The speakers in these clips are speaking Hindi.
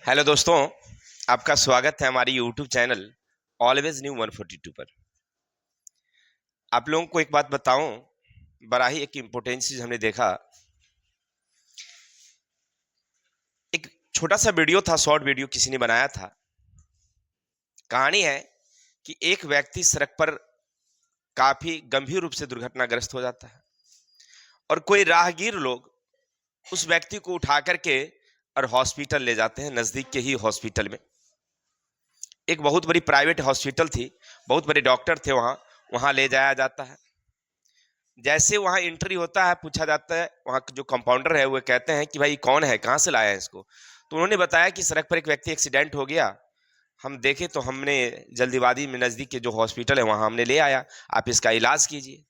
हेलो दोस्तों, आपका स्वागत है हमारी यूट्यूब चैनल ऑलवेज न्यू 142 पर। आप लोगों को एक बात बताऊं, बड़ा ही एक इम्पोर्टेंट चीज हमने देखा। एक छोटा सा वीडियो था, शॉर्ट वीडियो किसी ने बनाया था। कहानी है कि एक व्यक्ति सड़क पर काफी गंभीर रूप से दुर्घटनाग्रस्त हो जाता है और कोई राहगीर लोग उस व्यक्ति को उठा करके और हॉस्पिटल ले जाते हैं, नजदीक के ही हॉस्पिटल में। एक बहुत बड़ी प्राइवेट हॉस्पिटल थी, बहुत बड़े डॉक्टर थे वहां। वहां ले जाया जाता है। जैसे वहां एंट्री होता है, पूछा जाता है, वहां जो कंपाउंडर है वो कहते हैं कि भाई कौन है, कहाँ से लाया है इसको। तो उन्होंने बताया कि सड़क पर एक व्यक्ति एक्सीडेंट हो गया, हम देखे तो हमने जल्दीबाजी में नजदीक के जो हॉस्पिटल है वहां हमने ले आया, आप इसका इलाज कीजिए।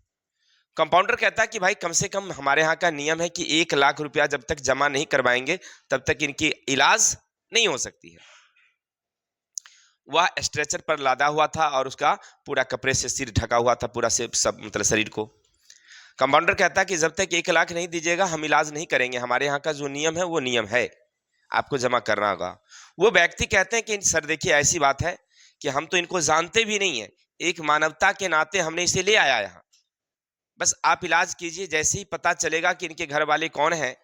कंपाउंडर कहता है कि भाई कम से कम हमारे यहाँ का नियम है कि 1 लाख रुपया जब तक जमा नहीं करवाएंगे तब तक इनकी इलाज नहीं हो सकती है। वह स्ट्रेचर पर लादा हुआ था और उसका पूरा कपड़े से सिर ढका हुआ था, पूरा से सब मतलब शरीर को। कंपाउंडर कहता है कि जब तक 1 लाख नहीं दीजिएगा हम इलाज नहीं करेंगे, हमारे यहाँ का जो नियम है वो नियम है, आपको जमा करना होगा। वो व्यक्ति कहते हैं कि सर देखिए ऐसी बात है कि हम तो इनको जानते भी नहीं है, एक मानवता के नाते हमने इसे ले आया यहाँ, बस आप इलाज कीजिए, जैसे ही पता चलेगा कि इनके घर वाले कौन है,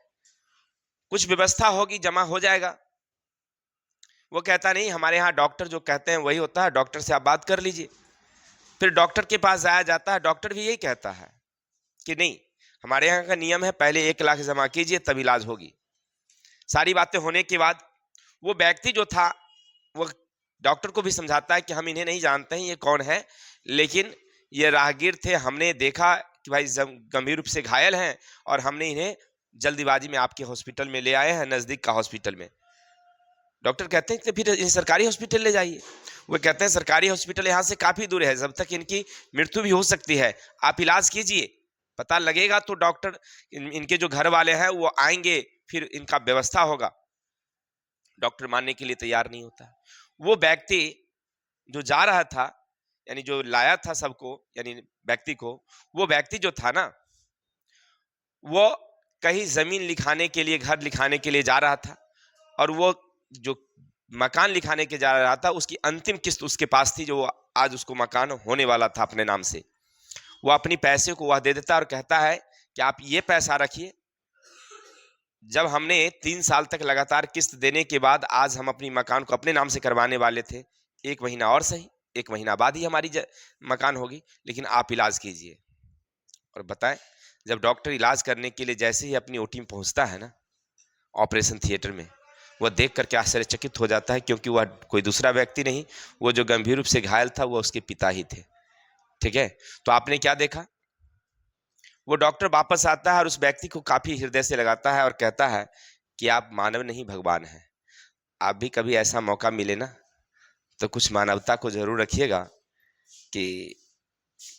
कुछ व्यवस्था होगी, जमा हो जाएगा। वो कहता नहीं, हमारे यहाँ डॉक्टर जो कहते हैं वही होता है, डॉक्टर से आप बात कर लीजिए। फिर डॉक्टर के पास जाया जाता है, डॉक्टर भी यही कहता है कि नहीं, हमारे यहाँ का नियम है पहले 1 लाख जमा कीजिए तब इलाज होगी। सारी बातें होने के बाद वो व्यक्ति जो था वो डॉक्टर को भी समझाता है कि हम इन्हें नहीं जानते हैं, ये कौन है, लेकिन ये राहगीर थे, हमने देखा कि भाई गंभीर रूप से घायल हैं और हमने इन्हें जल्दीबाजी में आपके हॉस्पिटल में ले आए हैं, नजदीक का हॉस्पिटल में। डॉक्टर कहते हैं कि फिर इन्हें सरकारी हॉस्पिटल ले जाइए। वो कहते हैं सरकारी हॉस्पिटल यहाँ से काफी दूर है, जब तक इनकी मृत्यु भी हो सकती है, आप इलाज कीजिए, पता लगेगा तो डॉक्टर इनके जो घर वाले हैं वो आएंगे, फिर इनका व्यवस्था होगा। डॉक्टर मानने के लिए तैयार नहीं होता। वो व्यक्ति जो जा रहा था, यानी जो लाया था सबको, यानी व्यक्ति को, वो व्यक्ति जो था ना, वो कहीं जमीन लिखाने के लिए, घर लिखाने के लिए जा रहा था, और वो जो मकान लिखाने के जा रहा था उसकी अंतिम किस्त उसके पास थी, जो आज उसको मकान होने वाला था अपने नाम से। वो अपनी पैसे को वह दे देता और कहता है कि आप ये पैसा रखिए, जब हमने 3 साल तक लगातार किस्त देने के बाद आज हम अपनी मकान को अपने नाम से करवाने वाले थे, 1 महीना और सही, 1 महीना बाद ही हमारी मकान होगी, लेकिन आप इलाज कीजिए। और बताएं, जब डॉक्टर इलाज करने के लिए जैसे ही अपनी ओटी में पहुंचता है ना, ऑपरेशन थिएटर में, वह देख करके आश्चर्यचकित हो जाता है, क्योंकि वह कोई दूसरा व्यक्ति नहीं, वो जो गंभीर रूप से घायल था वो उसके पिता ही थे। ठीक है, तो आपने क्या देखा, वो डॉक्टर वापस आता है और उस व्यक्ति को काफी हृदय से लगाता है और कहता है कि आप मानव नहीं भगवान हैं, आप भी कभी ऐसा मौका मिले ना तो कुछ मानवता को जरूर रखिएगा, कि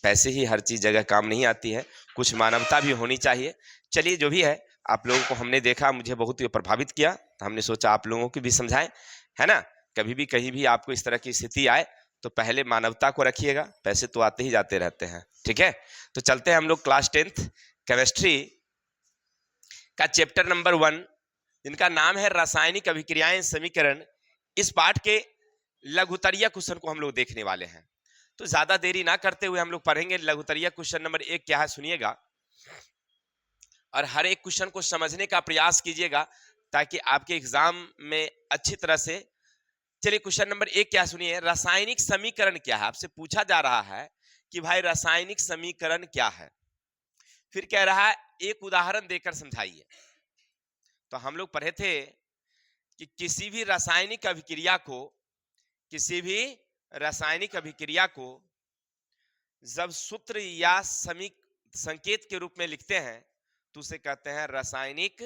पैसे ही हर चीज जगह काम नहीं आती है, कुछ मानवता भी होनी चाहिए। चलिए जो भी है, आप लोगों को हमने देखा, मुझे बहुत ही प्रभावित किया, तो हमने सोचा आप लोगों को भी समझाएं, है ना। कभी भी कहीं भी आपको इस तरह की स्थिति आए तो पहले मानवता को रखिएगा, पैसे तो आते ही जाते रहते हैं। ठीक है, तो चलते हैं हम लोग क्लास 10th केमिस्ट्री का चैप्टर नंबर 1, जिनका नाम है रासायनिक अभिक्रियाएं समीकरण। इस पाठ के लघुतरीय क्वेश्चन को हम लोग देखने वाले हैं, तो ज्यादा देरी ना करते हुए हम लोग पढ़ेंगे लघुतरीय क्वेश्चन नंबर 1 क्या है, सुनिएगा और हर एक क्वेश्चन को समझने का प्रयास कीजिएगा ताकि आपके एग्जाम में अच्छी तरह से। चलिए क्वेश्चन नंबर 1 क्या, सुनिए। रासायनिक समीकरण क्या है, आपसे पूछा जा रहा है कि भाई रासायनिक समीकरण क्या है, फिर कह रहा है एक उदाहरण देकर समझाइए। तो हम लोग पढ़े थे कि किसी भी रासायनिक अभिक्रिया को, किसी भी रासायनिक अभिक्रिया को जब सूत्र या संकेत के रूप में लिखते हैं तो उसे कहते हैं रासायनिक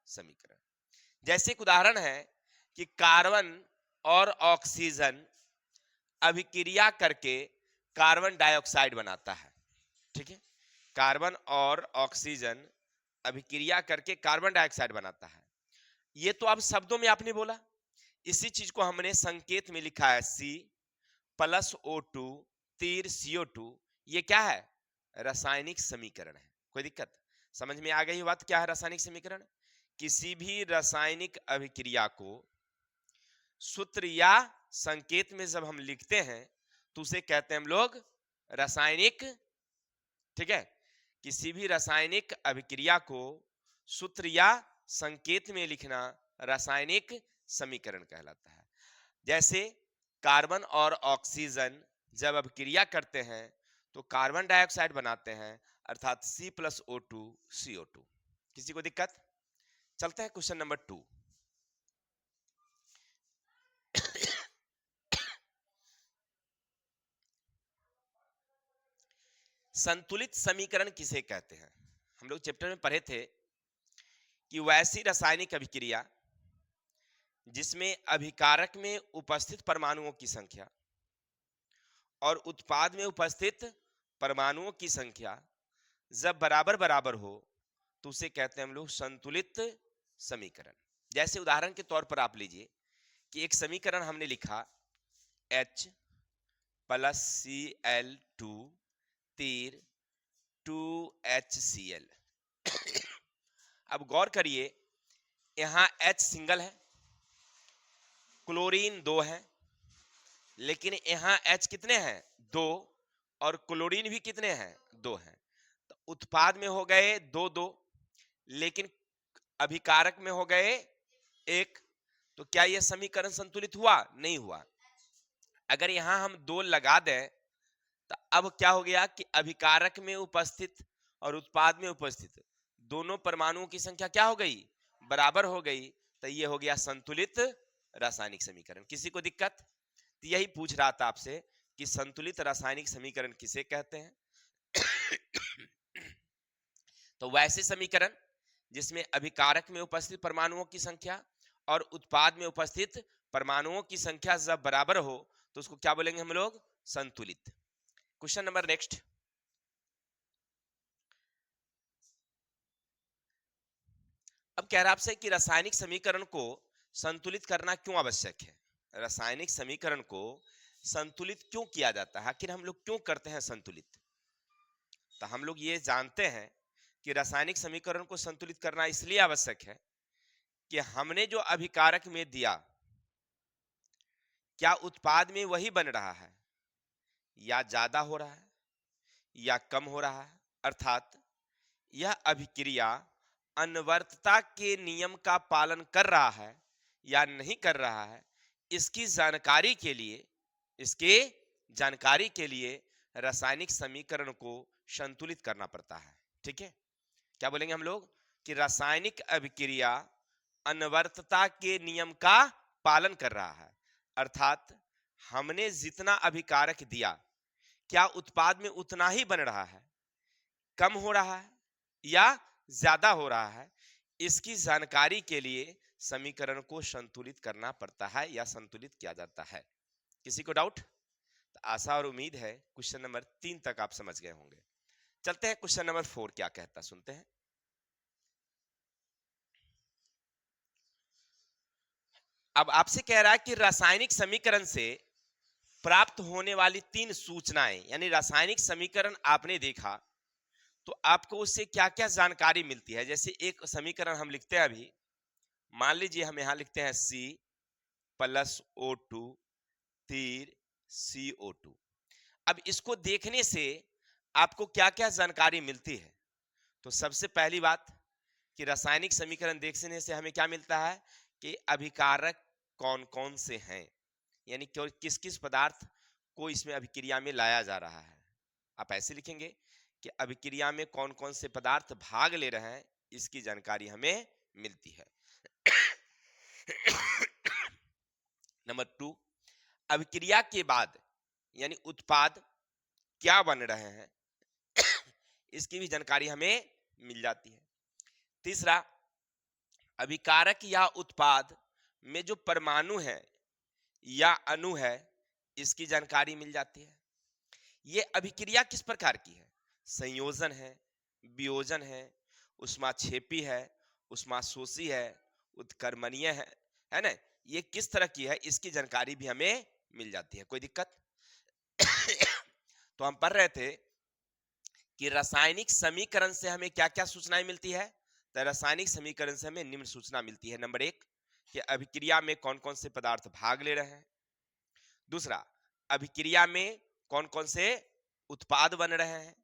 समीकरण। जैसे एक उदाहरण है कि कार्बन और ऑक्सीजन अभिक्रिया करके कार्बन डाइऑक्साइड बनाता है। ठीक है, कार्बन और ऑक्सीजन अभिक्रिया करके कार्बन डाइऑक्साइड बनाता है। ये तो अब शब्दों में आपने बोला, इसी चीज को हमने संकेत में लिखा है C+O2 तीर CO2। ये क्या है, रासायनिक समीकरण है। कोई दिक्कत, समझ में आ गई बात क्या है रासायनिक समीकरण। किसी भी रासायनिक अभिक्रिया को सूत्र या संकेत में जब हम लिखते हैं तो उसे कहते हैं हम लोग रासायनिक, ठीक है। किसी भी रासायनिक अभिक्रिया को सूत्र या संकेत में लिखना रासायनिक समीकरण कहलाता है। जैसे कार्बन और ऑक्सीजन जब अभिक्रिया करते हैं तो कार्बन डाइऑक्साइड बनाते हैं, अर्थात C+O2 CO2। किसी को दिक्कत? चलते हैं क्वेश्चन नंबर 2। संतुलित समीकरण किसे कहते हैं? हम लोग चैप्टर में पढ़े थे कि वैसी रासायनिक अभिक्रिया जिसमें अभिकारक में उपस्थित परमाणुओं की संख्या और उत्पाद में उपस्थित परमाणुओं की संख्या जब बराबर बराबर हो तो उसे कहते हैं हम लोग संतुलित समीकरण। जैसे उदाहरण के तौर पर आप लीजिए कि एक समीकरण हमने लिखा H + Cl2 तीर 2HCl। अब गौर करिए, यहां H सिंगल है, क्लोरीन 2 है, लेकिन यहां H कितने हैं? 2, और क्लोरीन भी कितने हैं? 2 हैं। तो उत्पाद में हो गए 2 2, लेकिन अभिकारक में हो गए 1। तो क्या यह समीकरण संतुलित हुआ? नहीं हुआ। अगर यहां हम 2 लगा दें तो अब क्या हो गया कि अभिकारक में उपस्थित और उत्पाद में उपस्थित दोनों परमाणुओं की संख्या क्या हो गई? बराबर हो गई। तो ये हो गया संतुलित रासायनिक समीकरण। किसी को दिक्कत? तो यही पूछ रहा था आपसे कि संतुलित रासायनिक समीकरण किसे कहते हैं? तो वैसे समीकरण जिसमें अभिकारक में उपस्थित परमाणुओं की संख्या और उत्पाद में उपस्थित परमाणुओं की संख्या जब बराबर हो तो उसको क्या बोलेंगे हम लोग? संतुलित। Question number next. अब कह रहा आपसे कि रासायनिक समीकरण को संतुलित करना क्यों आवश्यक है? रासायनिक समीकरण को संतुलित क्यों किया जाता है? आखिर हम लोग क्यों करते हैं संतुलित? तो हम लोग ये जानते हैं कि रासायनिक समीकरण को संतुलित करना इसलिए आवश्यक है कि हमने जो अभिकारक में दिया, क्या उत्पाद में वही बन रहा है, या ज्यादा हो रहा है, या कम हो रहा है? अर्थात यह अभिक्रिया अनवरतता के नियम का पालन कर रहा है या नहीं कर रहा है, इसकी जानकारी के लिए रासायनिक समीकरण को संतुलित करना पड़ता है। ठीक है, क्या बोलेंगे हम लोग कि रासायनिक अभिक्रिया अनवरतता के नियम का पालन कर रहा है, अर्थात हमने जितना अभिकारक दिया क्या उत्पाद में उतना ही बन रहा है, कम हो रहा है, या ज्यादा हो रहा है, इसकी जानकारी के लिए समीकरण को संतुलित करना पड़ता है या संतुलित किया जाता है। किसी को डाउट? तो आशा और उम्मीद है क्वेश्चन नंबर 3 तक आप समझ गए होंगे। चलते हैं क्वेश्चन नंबर 4 क्या कहता, सुनते हैं। अब आपसे कह रहा है कि रासायनिक समीकरण से प्राप्त होने वाली 3 सूचनाएं, यानी रासायनिक समीकरण आपने देखा तो आपको उससे क्या क्या जानकारी मिलती है। जैसे एक समीकरण हम लिखते हैं अभी, मान लीजिए हम यहां लिखते हैं C+O2 तीर CO2। अब इसको देखने से आपको क्या क्या जानकारी मिलती है? तो सबसे पहली बात कि रासायनिक समीकरण देखने से हमें क्या मिलता है कि अभिकारक कौन कौन से हैं, यानी किस किस पदार्थ को इसमें अभिक्रिया में लाया जा रहा है। आप ऐसे लिखेंगे कि अभिक्रिया में कौन कौन से पदार्थ भाग ले रहे हैं, इसकी जानकारी हमें मिलती है। नंबर 2, अभिक्रिया के बाद यानी उत्पाद क्या बन रहे हैं, इसकी भी जानकारी हमें मिल जाती है। तीसरा, अभिकारक या उत्पाद में जो परमाणु है या अणु है, इसकी जानकारी मिल जाती है। ये अभिक्रिया किस प्रकार की है? संयोजन है, वियोजन है, उष्माक्षेपी है, उष्माशोषी है, उत्कर्मणीय है ना? ये किस तरह की है, इसकी जानकारी भी हमें मिल जाती है। कोई दिक्कत? तो हम पढ़ रहे थे कि रासायनिक समीकरण से हमें क्या क्या सूचनाएं मिलती है। तो रासायनिक समीकरण से हमें निम्न सूचना मिलती है। नंबर 1, कि अभिक्रिया में कौन कौन से पदार्थ भाग ले रहे हैं। दूसरा, अभिक्रिया में कौन कौन से उत्पाद बन रहे हैं।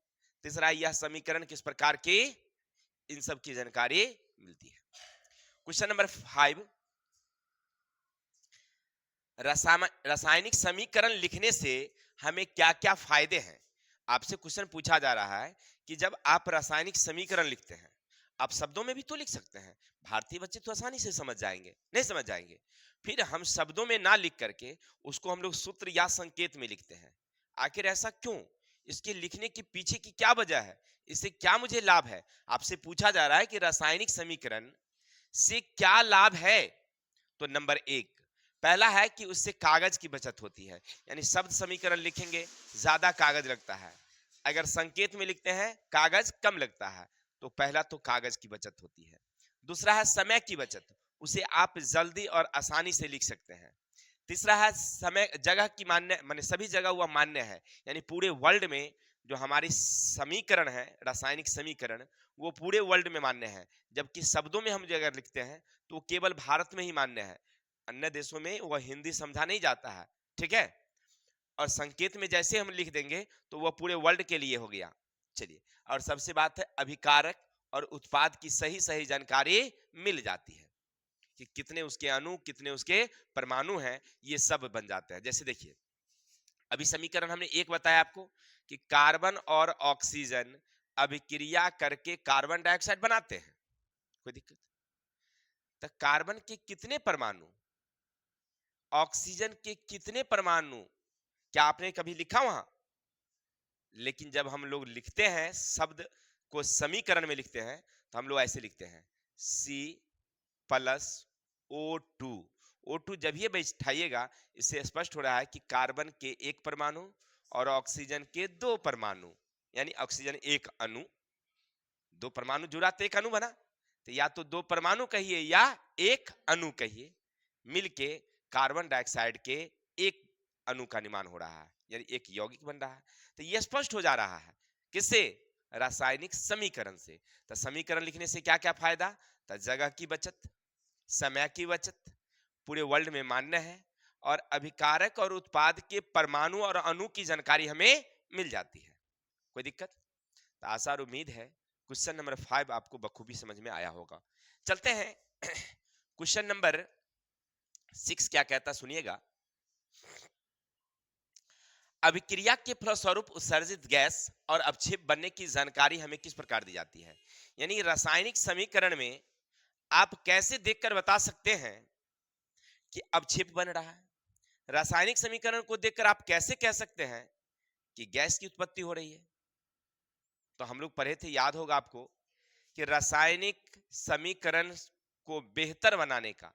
तीसरा, यह समीकरण किस प्रकार की, इन सब की जानकारी मिलती है। क्वेश्चन नंबर 5, रासायनिक समीकरण लिखने से हमें क्या क्या फायदे हैं। आपसे क्वेश्चन पूछा जा रहा है कि जब आप रासायनिक समीकरण लिखते हैं, आप शब्दों में भी तो लिख सकते हैं, भारतीय बच्चे तो आसानी से समझ जाएंगे, नहीं समझ जाएंगे। फिर हम शब्दों में ना लिख करके उसको हम लोग सूत्र या संकेत में लिखते हैं। आखिर ऐसा क्यों, इसके लिखने के पीछे की क्या वजह है, इससे क्या मुझे लाभ है। आपसे पूछा जा रहा है कि रासायनिक समीकरण से क्या लाभ है। तो नंबर 1, पहला है कि उससे कागज की बचत होती है, यानी शब्द समीकरण लिखेंगे ज्यादा कागज लगता है, अगर संकेत में लिखते हैं कागज कम लगता है। तो पहला तो कागज की बचत होती है। दूसरा है समय की बचत, उसे आप जल्दी और आसानी से लिख सकते हैं। तीसरा है समय जगह की मान्य, माने सभी जगह वह मान्य है, यानी पूरे वर्ल्ड में जो हमारी समीकरण है, रासायनिक समीकरण, वो पूरे वर्ल्ड में मान्य है। जबकि शब्दों में हम अगर लिखते हैं तो केवल भारत में ही मान्य है, अन्य देशों में वह हिंदी समझा नहीं जाता है, ठीक है। और संकेत में जैसे हम लिख देंगे तो वह पूरे वर्ल्ड के लिए हो गया। चलिए, और सबसे बात है अभिकारक और उत्पाद की सही सही जानकारी मिल जाती है कि कितने उसके अणु, कितने उसके परमाणु हैं, ये सब बन जाते हैं। जैसे देखिए, अभी समीकरण हमने एक बताया आपको कि कार्बन और ऑक्सीजन अभिक्रिया करके कार्बन डाइऑक्साइड बनाते हैं, कोई दिक्कत। तो कार्बन के कितने परमाणु, ऑक्सीजन के कितने परमाणु, क्या आपने कभी लिखा वहां। लेकिन जब हम लोग लिखते हैं शब्द को समीकरण में लिखते हैं तो हम लोग ऐसे लिखते हैं C+O2। O2 जब ये बैठाइएगा, इससे स्पष्ट हो रहा है कि कार्बन के एक परमाणु और ऑक्सीजन के दो परमाणु, यानी ऑक्सीजन एक अणु, दो परमाणु जुड़ा तो एक अणु बना। तो या तो दो परमाणु कहिए या एक अणु कहिए, मिलके कार्बन डाइऑक्साइड के एक अणु का निर्माण हो रहा है, यानी एक यौगिक बन रहा है। तो यह स्पष्ट हो जा रहा है किससे, रासायनिक समीकरण से। तो समीकरण लिखने से क्या क्या फायदा, तो जगह की बचत, समय की बचत, पूरे वर्ल्ड में मान्य है, और अभिकारक और उत्पाद के परमाणु और अणु की जानकारी हमें मिल जाती है। कोई दिक्कत। तो आशा और उम्मीद है क्वेश्चन नंबर 5 आपको बखूबी समझ में आया होगा। चलते हैं क्वेश्चन नंबर 6 क्या कहता सुनिएगा। अभिक्रिया के फलस्वरूप उत्सर्जित गैस और अपक्षेप बनने की जानकारी हमें किस प्रकार दी जाती है। यानी रासायनिक समीकरण में आप कैसे देखकर बता सकते हैं कि अपक्षेप बन रहा है। रासायनिक समीकरण को देखकर आप कैसे कह सकते हैं कि गैस की उत्पत्ति हो रही है। तो हम लोग पढ़े थे, याद होगा आपको, कि रासायनिक समीकरण को बेहतर बनाने का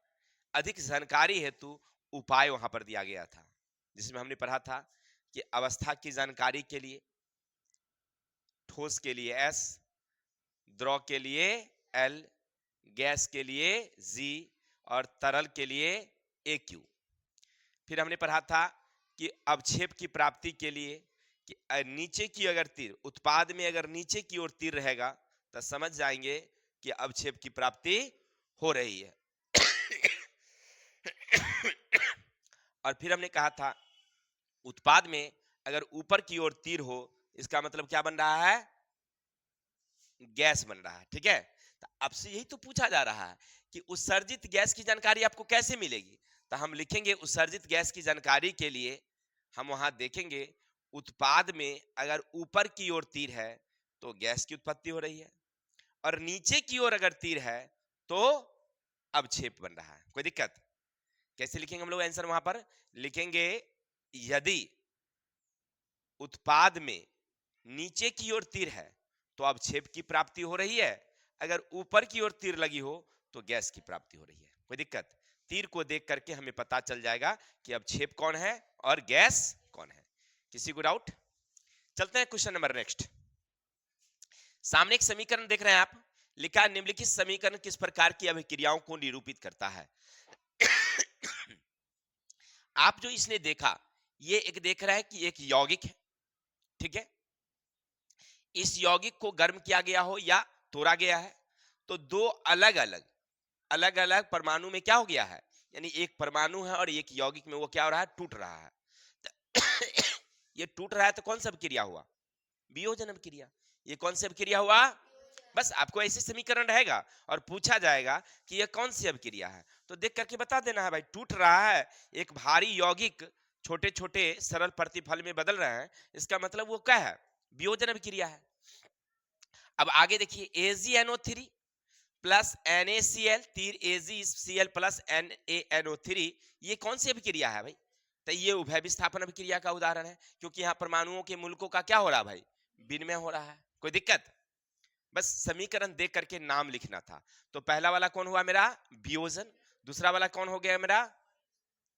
अधिक जानकारी हेतु उपाय वहां पर दिया गया था, जिसमें हमने पढ़ा था कि अवस्था की जानकारी के लिए ठोस के लिए S, द्रव के लिए L, गैस के लिए G और तरल के लिए AQ। फिर हमने पढ़ा था कि अवक्षेप की प्राप्ति के लिए कि नीचे की अगर तीर, उत्पाद में अगर नीचे की ओर तीर रहेगा तो समझ जाएंगे कि अवक्षेप की प्राप्ति हो रही है। और फिर हमने कहा था उत्पाद में अगर ऊपर की ओर तीर हो, इसका मतलब क्या बन रहा है, गैस बन रहा है, ठीक है। तो आपसे यही तो पूछा जा रहा है कि उत्सर्जित गैस की जानकारी आपको कैसे मिलेगी। तो हम लिखेंगे उत्सर्जित गैस की जानकारी के लिए हम वहां देखेंगे उत्पाद में अगर ऊपर की ओर तीर है तो गैस की उत्पत्ति हो रही है, और नीचे की ओर अगर तीर है तो अवक्षेप बन रहा है। कोई दिक्कत। कैसे लिखेंगे हम लोग आंसर, वहां पर लिखेंगे यदि उत्पाद में नीचे की ओर तीर है तो अवक्षेप की प्राप्ति हो रही है, अगर ऊपर की ओर तीर लगी हो तो गैस की प्राप्ति हो रही है। कोई दिक्कत। तीर को देख करके हमें पता चल जाएगा कि अवक्षेप कौन है और गैस कौन है। किसी को डाउट। चलते हैं क्वेश्चन नंबर नेक्स्ट। सामने एक समीकरण देख रहे हैं आप, लिखा निम्नलिखित समीकरण किस प्रकार की अभिक्रियाओं को निरूपित करता है। आप जो इसने देखा, ये एक देख रहा है कि एक यौगिक है, ठीक है। इस यौगिक को गर्म किया गया हो या तोड़ा गया है, तो दो अलग अलग अलग अलग परमाणु में क्या हो गया है, यानी एक परमाणु है और एक यौगिक में वो क्या हो रहा है, टूट रहा है। तो ये टूट रहा है तो कौन सा अभिक्रिया हुआ, वियोजन अभिक्रिया। ये कौन सी अभिक्रिया हुआ, बस आपको ऐसे समीकरण रहेगा और पूछा जाएगा कि ये कौन सी अभिक्रिया है, तो देख करके बता देना है भाई। टूट रहा है, एक भारी यौगिक छोटे छोटे सरल प्रतिफल में बदल रहे हैं, इसका मतलब वो क्या है, वियोजन अभिक्रिया है। अब आगे देखिए, AgNO3 प्लस NaCl, तीर AgCl प्लस NaNO3, ये कौन सी अभिक्रिया है भाई, तो ये उभय विस्थापन अभिक्रिया का उदाहरण है, क्योंकि यहाँ परमाणुओं के मूलकों का क्या हो रहा है भाई, विनिमय हो रहा है। कोई दिक्कत, बस समीकरण देख करके नाम लिखना था। तो पहला वाला कौन हुआ मेरा, वियोजन, दूसरा वाला कौन हो गया मेरा।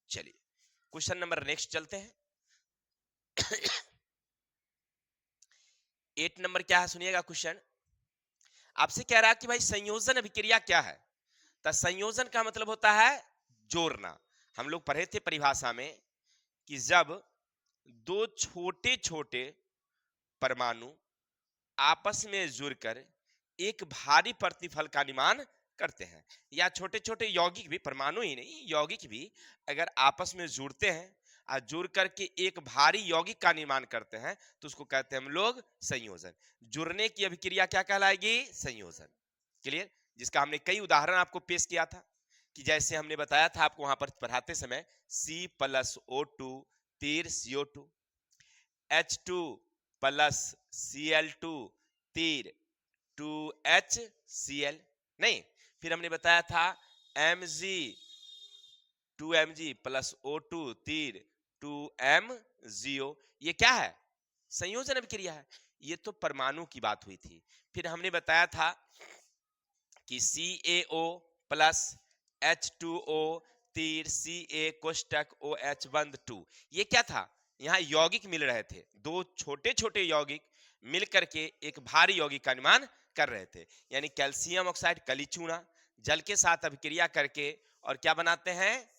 चलिए क्वेश्चन नंबर नेक्स्ट चलते हैं। 8 नंबर क्या है, सुनिएगा क्वेश्चन। आपसे कह रहा है कि भाई संयोजन अभिक्रिया क्या है, तो संयोजन का मतलब होता है जोड़ना। हम लोग पढ़े थे परिभाषा में कि जब दो छोटे छोटे परमाणु आपस में जुड़कर एक भारी प्रतिफल का निर्माण करते हैं, या छोटे छोटे यौगिक भी, परमाणु ही नहीं यौगिक भी अगर आपस में जुड़ते हैं और जुड़ करके एक भारी यौगिक का निर्माण करते हैं, तो उसको कहते हैं हम लोग संयोजन। जुड़ने की अभिक्रिया क्या कहलाएगी, संयोजन। क्लियर, जिसका हमने कई उदाहरण आपको पेश किया था, कि जैसे हमने बताया था आपको वहां पर पढ़ाते समय, C+O2 तीर CO2, H2 प्लस Cl2 तीर 2HCl, नहीं, फिर हमने बताया था Mg 2Mg प्लस O2 तीर 2MgO, ये क्या है, संयोजन अभिक्रिया है। ये तो परमाणु की बात हुई थी। फिर हमने बताया था कि CaO प्लस H2O तीर Ca कोष्टक OH बंध 2, ये क्या था, यहाँ यौगिक मिल रहे थे, दो छोटे छोटे यौगिक मिल करके एक भारी यौगिक का निर्माण कर रहे थे, यानी कैल्शियम ऑक्साइड कली चूना जल के साथ अभिक्रिया करके और क्या बनाते हैं,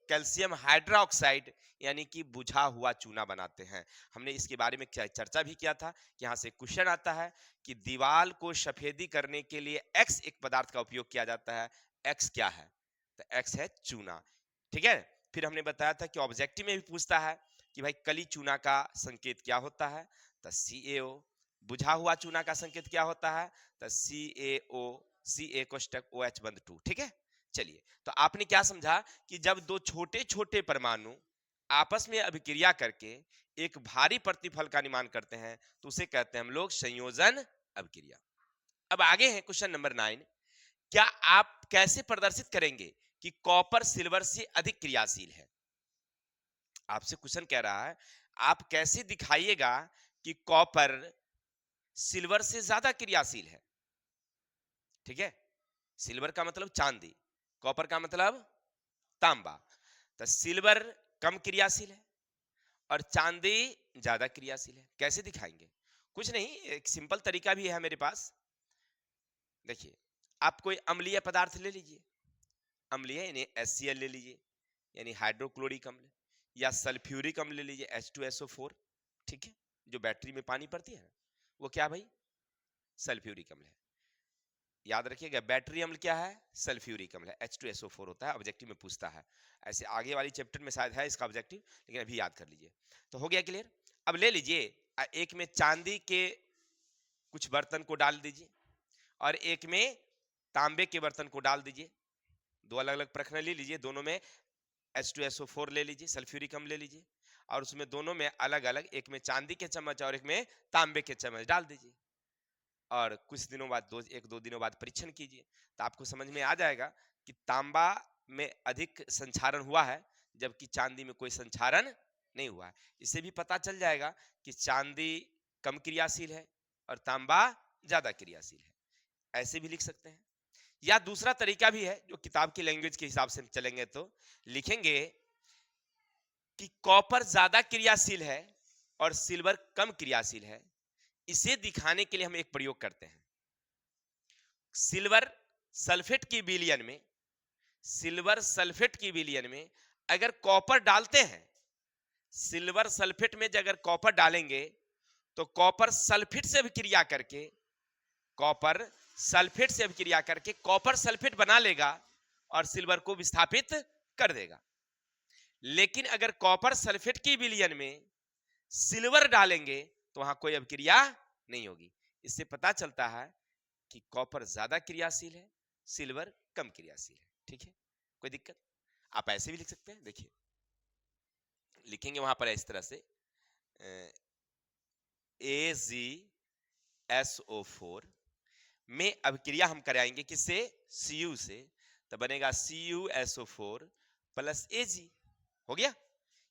कैल्शियम हाइड्रोक्साइड यानी कि बुझा हुआ चूना बनाते हैं। हमने इसके बारे में चर्चा भी किया था कि यहाँ से क्वेश्चन आता है कि दीवार को सफेदी करने के लिए एक्स एक पदार्थ का उपयोग किया जाता है, एक्स क्या है, तो एक्स है चूना। ठीक है, फिर हमने बताया था कि ऑब्जेक्टिव में भी पूछता है कि भाई कली चूना का संकेत क्या होता है, तो CaO, बुझा हुआ चूना का संकेत क्या होता है, तो CaO Ca कोष्टक OH बंध 2। ठीक है, चलिए, तो आपने क्या समझा कि जब दो छोटे छोटे परमाणु आपस में अभिक्रिया करके एक भारी प्रतिफल का निर्माण करते हैं, तो उसे कहते हैं हम लोग संयोजन अभिक्रिया। अब आगे है क्वेश्चन नंबर 9, क्या आप कैसे प्रदर्शित करेंगे कि कॉपर सिल्वर से अधिक क्रियाशील है। आपसे क्वेश्चन कह रहा है आप कैसे दिखाइएगा कि कॉपर सिल्वर से ज्यादा क्रियाशील है। ठीक है, सिल्वर का मतलब चांदी, कॉपर का मतलब तांबा। तो सिल्वर कम क्रियाशील है और चांदी ज्यादा क्रियाशील है। कैसे दिखाएंगे, कुछ नहीं, एक सिंपल तरीका भी है मेरे पास। देखिए, आप कोई अम्लीय पदार्थ ले लीजिए, अम्लीय यानी HCl ले लीजिए यानी हाइड्रोक्लोरिक अम्ल, या सल्फ्यूरिक अम्ल ले लीजिए H2SO4। ठीक है, जो बैटरी में पानी पड़ती है वो क्या भाई, सल्फ्यूरिक अम्ल है। याद रखिएगा, बैटरी अम्ल क्या है, सल्फ्यूरिक अम्ल है, H2SO4 होता है, ऑब्जेक्टिव में पूछता है। ऐसे आगे वाली चैप्टर में शायद है इसका ऑब्जेक्टिव, लेकिन अभी याद कर लीजिए। तो हो गया क्लियर। अब ले लीजिए, एक में चांदी के कुछ बर्तन को डाल दीजिए और एक में तांबे के बर्तन को डाल दीजिए। दो अलग अलग प्रश्न ले लीजिए, दोनों में H2SO4 ले लीजिए, सल्फ्यूरिक अम्ल ले लीजिए, और उसमें दोनों में अलग अलग, एक में चांदी के चम्मच और एक में तांबे के चम्मच डाल दीजिए, और कुछ दिनों बाद, एक दो दिनों बाद परीक्षण कीजिए, तो आपको समझ में आ जाएगा कि तांबा में अधिक संचारण हुआ है जबकि चांदी में कोई संचारण नहीं हुआ है। इससे भी पता चल जाएगा कि चांदी कम क्रियाशील है और तांबा ज्यादा क्रियाशील है। ऐसे भी लिख सकते हैं, या दूसरा तरीका भी है जो किताब की लैंग्वेज के हिसाब से चलेंगे तो लिखेंगे कि कॉपर ज्यादा क्रियाशील है और सिल्वर कम क्रियाशील है। इसे दिखाने के लिए हम एक प्रयोग करते हैं। सिल्वर सल्फेट की विलयन में, सिल्वर सल्फेट की विलयन में अगर कॉपर डालते हैं, सिल्वर सल्फेट में अगर कॉपर डालेंगे तो कॉपर सल्फेट से अभिक्रिया करके, कॉपर सल्फेट से अभिक्रिया करके कॉपर सल्फेट बना लेगा, और सिल्वर को विस्थापित कर देगा। लेकिन अगर कॉपर सल्फेट की विलयन में सिल्वर डालेंगे तो वहां कोई अभिक्रिया नहीं होगी। इससे पता चलता है कि कॉपर ज्यादा क्रियाशील है, सिल्वर कम क्रियाशील है। ठीक है, कोई दिक्कत? आप ऐसे भी लिख सकते हैं, देखिए लिखेंगे वहां पर इस तरह से AgSO4 में अभिक्रिया हम कराएंगे किससे? Cu से, तो बनेगा CuSO4 प्लस Ag। हो गया।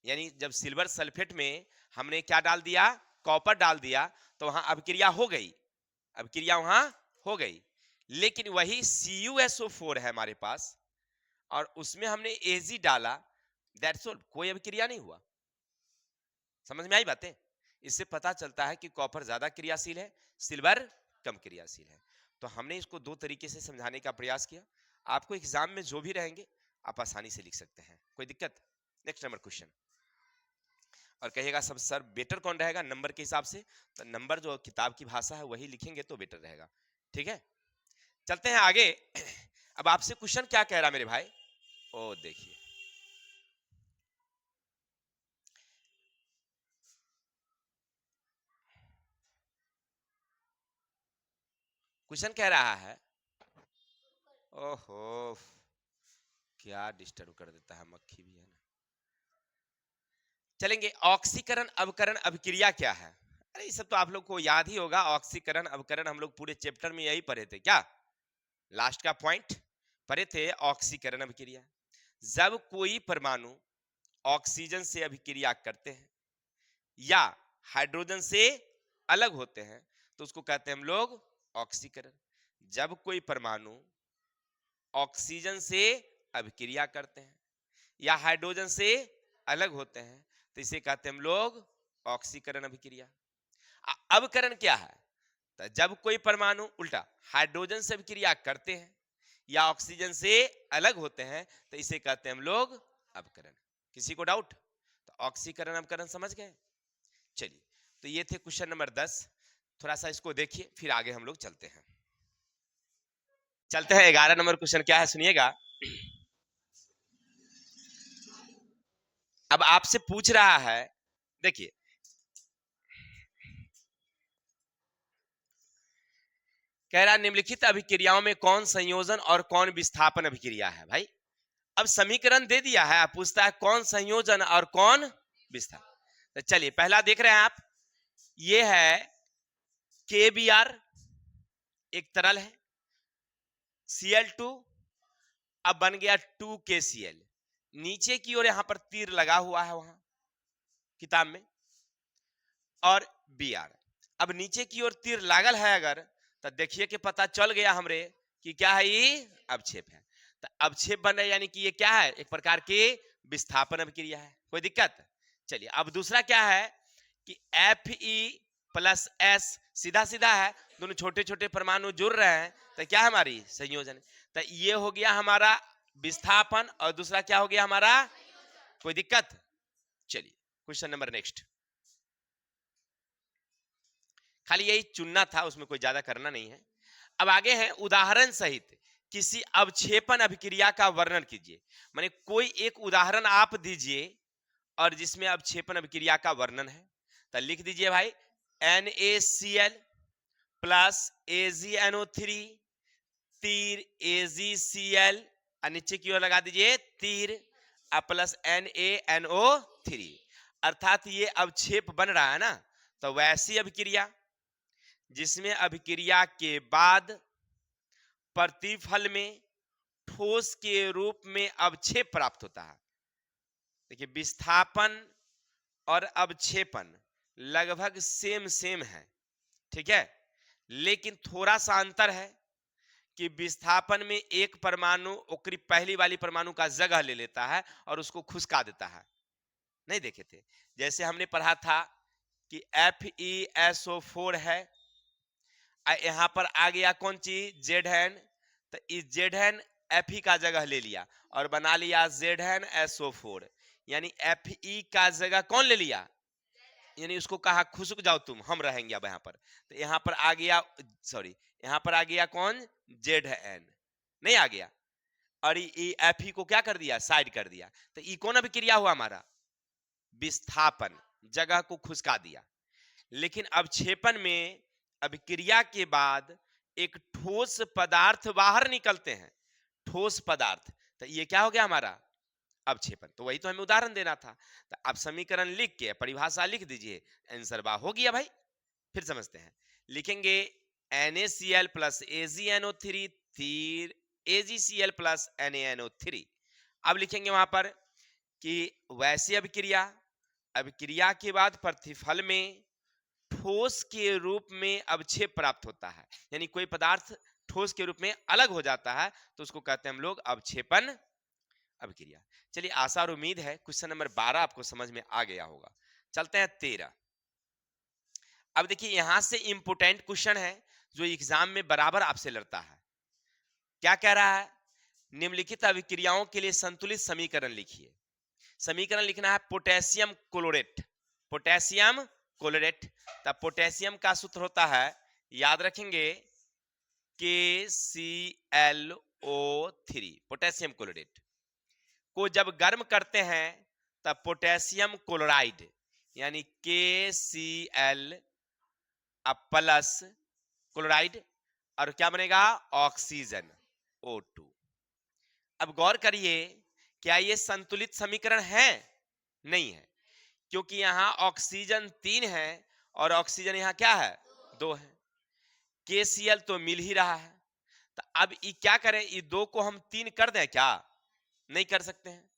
यानी जब सिल्वर सल्फेट में हमने क्या डाल दिया? कॉपर डाल दिया, तो वहां अभिक्रिया हो गई, अभिक्रिया वहां हो गई। लेकिन वही CuSO4 है हमारे पास और उसमें हमने Ag डाला, दैट्स ऑल, कोई अभिक्रिया नहीं हुआ। समझ में आई बातें? इससे पता चलता है कि कॉपर ज्यादा क्रियाशील है, सिल्वर कम क्रियाशील है। तो हमने इसको दो तरीके से समझाने का प्रयास किया। आपको एग्जाम में जो भी रहेंगे आप आसानी से लिख सकते हैं, कोई दिक्कत? Next number question. और कहिएगा सब सर बेटर कौन रहेगा नंबर के हिसाब से? तो नंबर जो किताब की भाषा है वही लिखेंगे तो बेटर रहेगा। ठीक है, चलते हैं आगे। अब आपसे क्वेश्चन क्या कह रहा मेरे भाई? ओ देखिए, क्वेश्चन कह रहा है, ओहो क्या डिस्टर्ब कर देता है, मक्खी भी है ना। चलेंगे, ऑक्सीकरण अवकरण अभिक्रिया क्या है? अरे ये सब तो आप लोग को याद ही होगा। ऑक्सीकरण अवकरण हम लोग पूरे चैप्टर में यही पढ़े थे क्या? लास्ट का पॉइंट पढ़े थे, ऑक्सीकरण अभिक्रिया। जब कोई परमाणु ऑक्सीजन से अभिक्रिया करते हैं या हाइड्रोजन से अलग होते हैं तो उसको कहते हैं हम लोग ऑक्सीकरण। जब कोई परमाणु ऑक्सीजन से अभिक्रिया करते हैं या हाइड्रोजन से अलग होते हैं तो इसे कहते हैं हम लोग ऑक्सीकरण अभिक्रिया। अवकरण क्या है? तो जब कोई परमाणु उल्टा हाइड्रोजन से अभिक्रिया करते हैं या ऑक्सीजन से अलग होते हैं तो इसे कहते हैं हम लोग अवकरण। किसी को डाउट? तो ऑक्सीकरण अवकरण समझ गए। चलिए, तो ये थे क्वेश्चन नंबर 10। थोड़ा सा इसको देखिए फिर आगे हम लोग चलते हैं। चलते हैं 11 नंबर क्वेश्चन क्या है सुनिएगा। अब आपसे पूछ रहा है, देखिए कह रहा निम्नलिखित अभिक्रियाओं में कौन संयोजन और कौन विस्थापन अभिक्रिया है? भाई अब समीकरण दे दिया है, आप पूछता है कौन संयोजन और कौन विस्थापन। तो चलिए पहला देख रहे हैं आप, ये है KBr, एक तरल है, Cl2, अब बन गया 2KCl। नीचे की ओर यहां पर तीर लगा हुआ है वहां किताब में, और Br। अब नीचे की ओर तीर लागल है अगर, तो देखिए कि पता चल गया हमरे कि क्या है, ये अवक्षेप है। तो अवक्षेप बन रहा है, यानी कि ये क्या है, एक प्रकार की विस्थापन अभिक्रिया है। कोई दिक्कत? चलिए, अब दूसरा क्या है कि Fe प्लस S, सीधा सीधा है, दोनों छोटे छोटे परमाणु जुड़ रहे हैं तो क्या है हमारी संयोजन। तो ये हो गया हमारा विस्थापन और दूसरा क्या हो गया हमारा। कोई दिक्कत? चलिए क्वेश्चन नंबर नेक्स्ट। खाली यही चुनना था, उसमें कोई ज्यादा करना नहीं है। अब आगे है, उदाहरण सहित किसी अवक्षेपण अभिक्रिया का वर्णन कीजिए। माने कोई एक उदाहरण आप दीजिए और जिसमें अवक्षेपण अभिक्रिया का वर्णन है। तो लिख दीजिए भाई, NaCl प्लस AgNO3 तीर AgCl, नीचे की ओर लगा दीजिए तीर, प्लस NaNO3, अर्थात ये अवक्षेप बन रहा है ना। तो वैसी अभिक्रिया जिसमें अभिक्रिया के बाद प्रतिफल में ठोस के रूप में अवक्षेप प्राप्त होता है। देखिए विस्थापन और अवक्षेपन लगभग सेम सेम है, ठीक है, लेकिन थोड़ा सा अंतर है कि विस्थापन में एक परमाणु ओकरी पहली वाली परमाणु का जगह ले लेता है और उसको खुशका देता है। नहीं देखे थे? जैसे हमने पढ़ा था कि FeSO4 है, यहां पर आ गया कौन चीज, Zn, तो इस Zn Fe का जगह ले लिया और बना लिया ZnSO4, यानी Fe का जगह कौन ले लिया, यानी उसको कहा खुशक जाओ तुम, हम रहेंगे अब यहाँ पर। तो यहाँ पर आ गया, सॉरी, यहाँ पर आ गया कौन, Zn, नहीं आ गया। और एफ को क्या कर दिया, साइड कर दिया। तो ई कौन अभिक्रिया हुआ हमारा, विस्थापन, जगह को खुसका दिया। लेकिन अवक्षेपण में अभिक्रिया के बाद एक ठोस पदार्थ बाहर निकलते हैं, ठोस पदार्थ, तो ये क्या हो गया हमारा अवक्षेपण। तो वही तो हमें उदाहरण देना था। तो आप समीकरण लिख के परिभाषा लिख दीजिए, आंसर बा हो गया भाई। फिर समझते हैं, लिखेंगे NaCl प्लस AgNO3 फिर AgCl प्लस NaNO3। अब लिखेंगे वहां पर कि वैसी अभिक्रिया, अभिक्रिया के बाद प्रतिफल में ठोस के रूप में अवक्षेप प्राप्त होता है, यानी कोई पदार्थ ठोस के रूप में अलग हो जाता है तो उसको कहते हैं हम लोग अवक्षेपण अभिक्रिया। चलिए, आशा और उम्मीद है क्वेश्चन नंबर 12 आपको समझ में आ गया होगा। चलते हैं 13। अब देखिए, यहां से इंपोर्टेंट क्वेश्चन है जो एग्जाम में बराबर आपसे लड़ता है। क्या कह रहा है, निम्नलिखित अभिक्रियाओं के लिए संतुलित समीकरण लिखिए। समीकरण लिखना है पोटेशियम क्लोरेट, पोटेशियम क्लोरेट। तब पोटेशियम का सूत्र होता है, याद रखेंगे, KClO3। पोटेशियम क्लोरेट को जब गर्म करते हैं तब पोटेशियम क्लोराइड यानी KCl प्लस क्लोराइड और क्या बनेगा, ऑक्सीजन O2। अब गौर करिए, क्या ये संतुलित समीकरण है? नहीं है, क्योंकि यहां ऑक्सीजन 3 है और ऑक्सीजन यहां क्या है, 2 है। KCl तो मिल ही रहा है, तो अब ये क्या करें, ये 2 को हम 3 कर दें क्या? नहीं कर सकते हैं।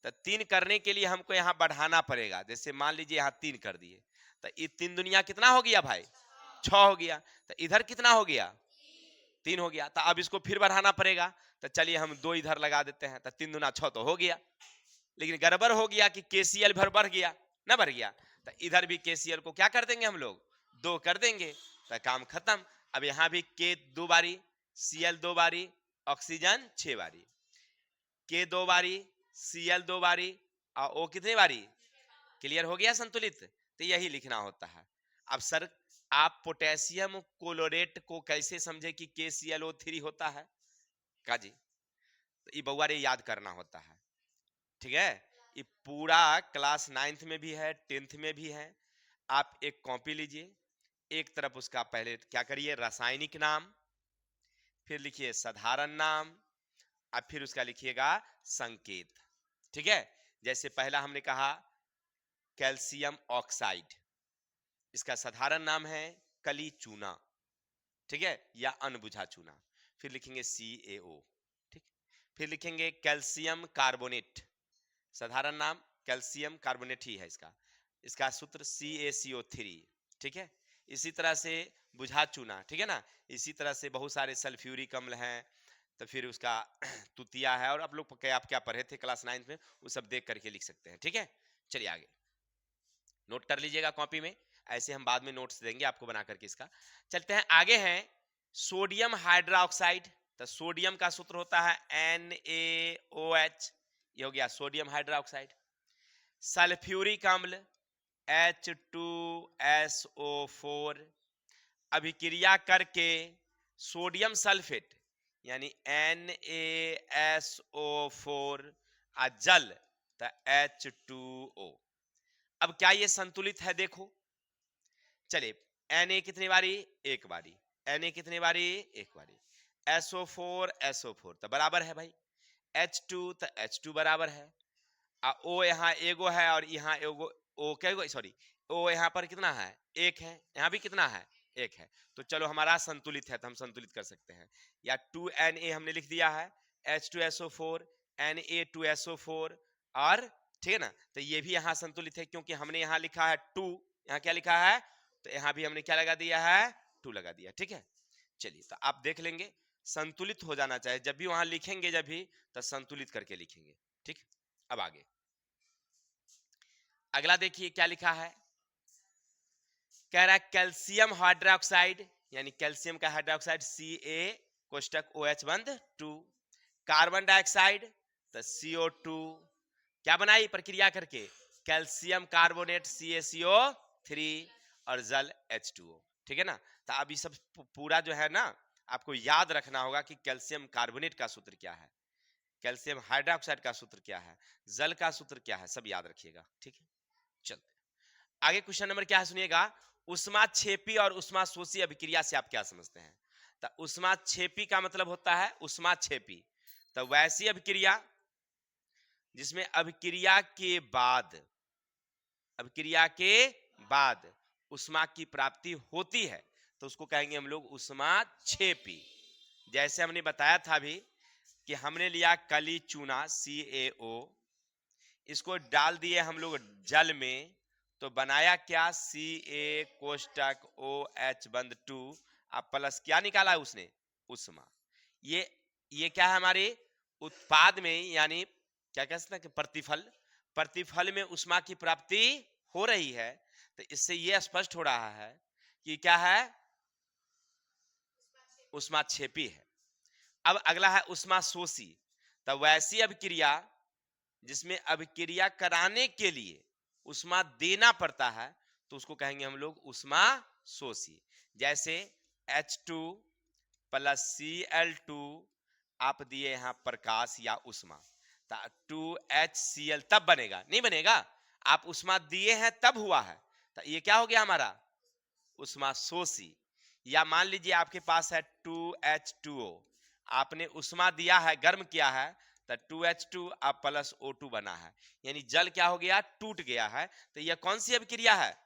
तो 3 करने के लिए हमको यहां बढ़ाना पड़ेगा। जैसे मान लीजिए यहां 3 कर दिए, तो ये 3 दुनिया कितना हो गया भाई, 6 हो गया। तो इधर कितना हो गया, 3 हो गया। तो अब इसको फिर बढ़ाना पड़ेगा। तो चलिए हम 2 इधर लगा देते हैं, तो 3 दूना 6 तो हो गया। लेकिन गड़बड़ हो गया कि KCl भर बढ़ गया ना, बढ़ गया। तो इधर भी KCl को क्या कर देंगे हम लोग, 2 कर देंगे, तो काम खत्म। अब यहां भी K 2 बारी, Cl 2 बारी, ऑक्सीजन 6 बारी, K 2 बारी, Cl 2 बारी और O कितनी बारी। क्लियर हो गया संतुलित। तो यही लिखना होता है। अब सर, आप पोटेशियम क्लोरेट को कैसे समझे कि KClO3 होता है का जी, तो ये बउआ रे याद करना होता है, ठीक है। ये पूरा क्लास 9th में भी है, 10th में भी है। आप एक कॉपी लीजिए, एक तरफ उसका पहले क्या करिए, रासायनिक नाम, फिर लिखिए साधारण नाम, और फिर उसका लिखिएगा संकेत, ठीक है। जैसे पहला हमने कहा कैल्शियम ऑक्साइड, इसका साधारण नाम है कली चूना, ठीक है, या अनबुझा चूना। फिर लिखेंगे CaO, ठीक। फिर लिखेंगे कैल्शियम कार्बोनेट, साधारण नाम कैल्शियम कार्बोनेट ही है इसका, इसका सूत्र CaCO3, ठीक है। इसी तरह से बुझा चूना, ठीक है ना। इसी तरह से बहुत सारे सल्फ्यूरिक अम्ल हैं, तो फिर उसका तुतिया है, और आप लोग आप क्या पढ़े थे क्लास 9th में, वो सब देख करके लिख सकते हैं, ठीक है। चलिए आगे नोट कर लीजिएगा कॉपी में, ऐसे हम बाद में नोट्स देंगे आपको बना करके इसका। चलते हैं आगे, हैं सोडियम हाइड्रोक्साइड। तो सोडियम का सूत्र होता है NaOH, ये हो गया सोडियम हाइड्रोक्साइड। सल्फ्यूरिक अम्ल H2SO4, अभिक्रिया करके सोडियम सल्फेट यानी NaSO4 और जल तो H2O। अब क्या ये संतुलित है, देखो। चलिए, Na कितनी बारी, एक बारी, Na कितनी बारी, एक बारी, SO4 तो बराबर है भाई, H2 तो H2 बराबर है, O यहाँ एगो है और यहाँ एगो, O क्या, सॉरी, O यहाँ पर कितना है, एक है, यहाँ भी कितना है, एक है। तो चलो हमारा संतुलित है, तो हम संतुलित कर सकते हैं। या 2Na हमने लिख दिया है, H2SO4, Na2SO4, और ठीक है ना। तो ये भी यहाँ संतुलित है, क्योंकि हमने यहाँ लिखा है 2, यहाँ क्या लिखा है, तो यहाँ भी हमने क्या लगा दिया है, 2 लगा दिया, ठीक है। चलिए, तो आप देख लेंगे, संतुलित हो जाना चाहिए जब भी वहां लिखेंगे, जब भी तो संतुलित करके लिखेंगे, ठीक। अब आगे अगला देखिए क्या लिखा है, कह रहा है कैल्शियम हाइड्रोक्साइड यानी कैल्शियम का हाइड्रोक्साइड Ca कोष्टक OH बंद 2, कार्बन डाइऑक्साइड तो CO2, क्या बनाई प्रक्रिया करके, कैल्शियम कार्बोनेट CaCO3 और जल H2O, ठीक है ना। तो अब ये सब पूरा जो है ना, आपको याद रखना होगा कि कैल्शियम कार्बोनेट का सूत्र क्या है, कैल्शियम हाइड्रोक्साइड का सूत्र क्या है, जल का सूत्र क्या है, सब याद रखिएगा। ठीक है, चलते आगे। क्वेश्चन नंबर क्या है सुनिएगा, उष्माक्षेपी और उष्माशोषी अभिक्रिया से आप क्या समझते हैं? तो उष्माक्षेपी का मतलब होता है उष्माक्षेपी, तो वैसी अभिक्रिया जिसमें अभिक्रिया के बाद उष्मा की प्राप्ति होती है तो उसको कहेंगे हम लोग उष्माक्षेपी। जैसे हमने बताया था अभी कि हमने लिया कली चूना CaO, इसको डाल दिए हम लोग जल में, तो बनाया क्या, Ca कोष्टक OH बंद 2 अब प्लस क्या निकाला है उसने, उष्मा। ये क्या है हमारे उत्पाद में, यानी क्या कह सकते हैं कि प्रतिफल में उष्मा की प्राप्ति हो रही है। तो इससे ये स्पष्ट हो रहा है कि क्या है, उष्माक्षेपी है। अब अगला है उष्माशोषी, तो वैसी अभिक्रिया जिसमें अभिक्रिया कराने के लिए उष्मा देना पड़ता है तो उसको कहेंगे हम लोग उष्माशोषी। जैसे H2 प्लस Cl2 आप दिए यहां प्रकाश या उष्मा, तो 2HCl तब बनेगा, नहीं बनेगा, आप उष्मा दिए हैं तब हुआ है, तो ये क्या हो गया हमारा उष्माशोषी। या मान लीजिए आपके पास है 2H2O, आपने उष्मा दिया है, गर्म किया है, तो 2H2 अब प्लस O2 बना है, यानी जल क्या हो गया, टूट गया है। तो यह कौन सी अभिक्रिया है,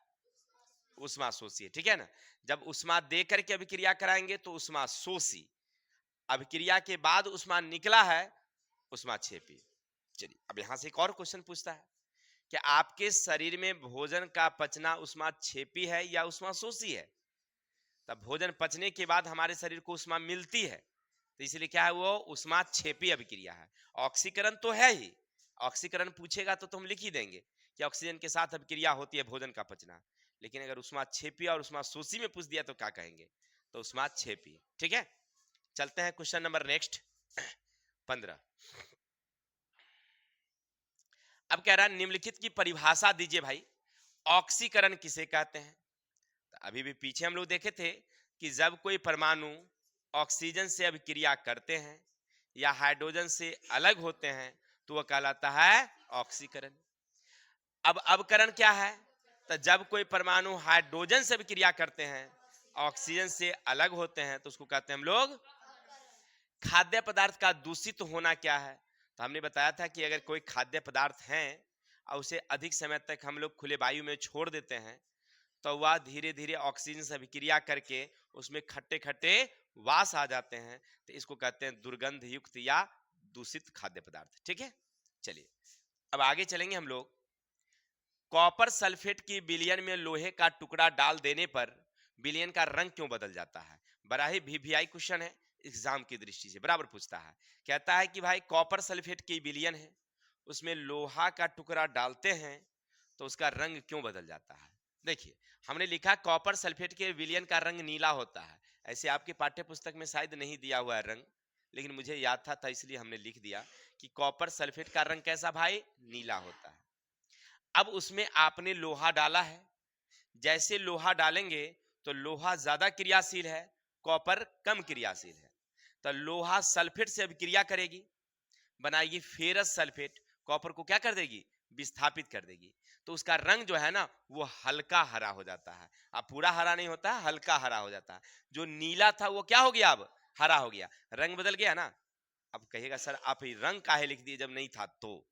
उष्माशोषी, ठीक है ना। जब उष्मा दे करके अभिक्रिया कराएंगे तो उष्माशोषी, अभिक्रिया के बाद उष्मा निकला है उष्माक्षेपी। चलिए अब यहां से एक और क्वेश्चन पूछता है कि आपके शरीर में भोजन का पचना उष्माक्षेपी है या उष्माशोषी है? तब भोजन पचने के बाद हमारे शरीर को उष्मा मिलती है, तो इसलिए क्या है, वो उष्माक्षेपी अभिक्रिया है। ऑक्सीकरण तो है ही, ऑक्सीकरण पूछेगा तो हम लिख ही देंगे कि ऑक्सीजन के साथ अभिक्रिया होती है भोजन का पचना। लेकिन अगर उष्माक्षेपी और उष्माशोषी में पूछ दिया तो क्या कहेंगे, तो उष्माक्षेपी। ठीक है, चलते हैं क्वेश्चन नंबर नेक्स्ट 15। अब कह रहा है निम्नलिखित की परिभाषा दीजिए भाई, ऑक्सीकरण किसे कहते हैं? तो अभी भी पीछे हम लोग देखे थे कि जब कोई परमाणु ऑक्सीजन से अभिक्रिया करते हैं या हाइड्रोजन से अलग होते हैं तो वह कहलाता है ऑक्सीकरण। अब अवकरण क्या है, तो जब कोई परमाणु हाइड्रोजन से अभिक्रिया करते हैं, ऑक्सीजन से अलग होते हैं, तो उसको कहते हैं हम लोग। खाद्य पदार्थ का दूषित होना क्या है, तो हमने बताया था कि अगर कोई खाद्य पदार्थ है और उसे अधिक समय तक हम लोग खुले वायु में छोड़ देते हैं तो वह धीरे धीरे ऑक्सीजन से अभिक्रिया करके उसमें खट्टे खट्टे वास आ जाते हैं, तो इसको कहते हैं दुर्गंध युक्त या दूषित खाद्य पदार्थ। ठीक है, चलिए अब आगे चलेंगे हम लोग। कॉपर सल्फेट की विलयन में लोहे का टुकड़ा डाल देने पर विलयन का रंग क्यों बदल जाता है? बड़ा ही VVI क्वेश्चन है, एग्जाम की दृष्टि से बराबर पूछता है। कहता है कि भाई कॉपर सल्फेट की विलयन है, उसमें लोहा का टुकड़ा डालते हैं तो उसका रंग क्यों बदल जाता है? देखिए हमने लिखा कॉपर सल्फेट के विलयन का रंग नीला होता है, ऐसे आपके पाठ्य पुस्तक में शायद नहीं दिया हुआ है रंग, लेकिन मुझे याद था इसलिए हमने लिख दिया कि कॉपर सल्फेट का रंग कैसा भाई, नीला होता है। अब उसमें आपने लोहा डाला है, जैसे लोहा डालेंगे तो लोहा ज्यादा क्रियाशील है, कॉपर कम क्रियाशील है, तो लोहा सल्फेट से अभिक्रिया करेगी, बनाएगी फेरस सल्फेट, कॉपर को क्या कर देगी, विस्थापित कर देगी, तो उसका रंग जो है ना वो हल्का हरा हो जाता है। अब पूरा हरा नहीं होता है, हल्का हरा हो जाता है। जो नीला था वो क्या हो गया, अब हरा हो गया, रंग बदल गया ना। अब कहिएगा सर आप रंग काहे लिख दिए जब नहीं था, तो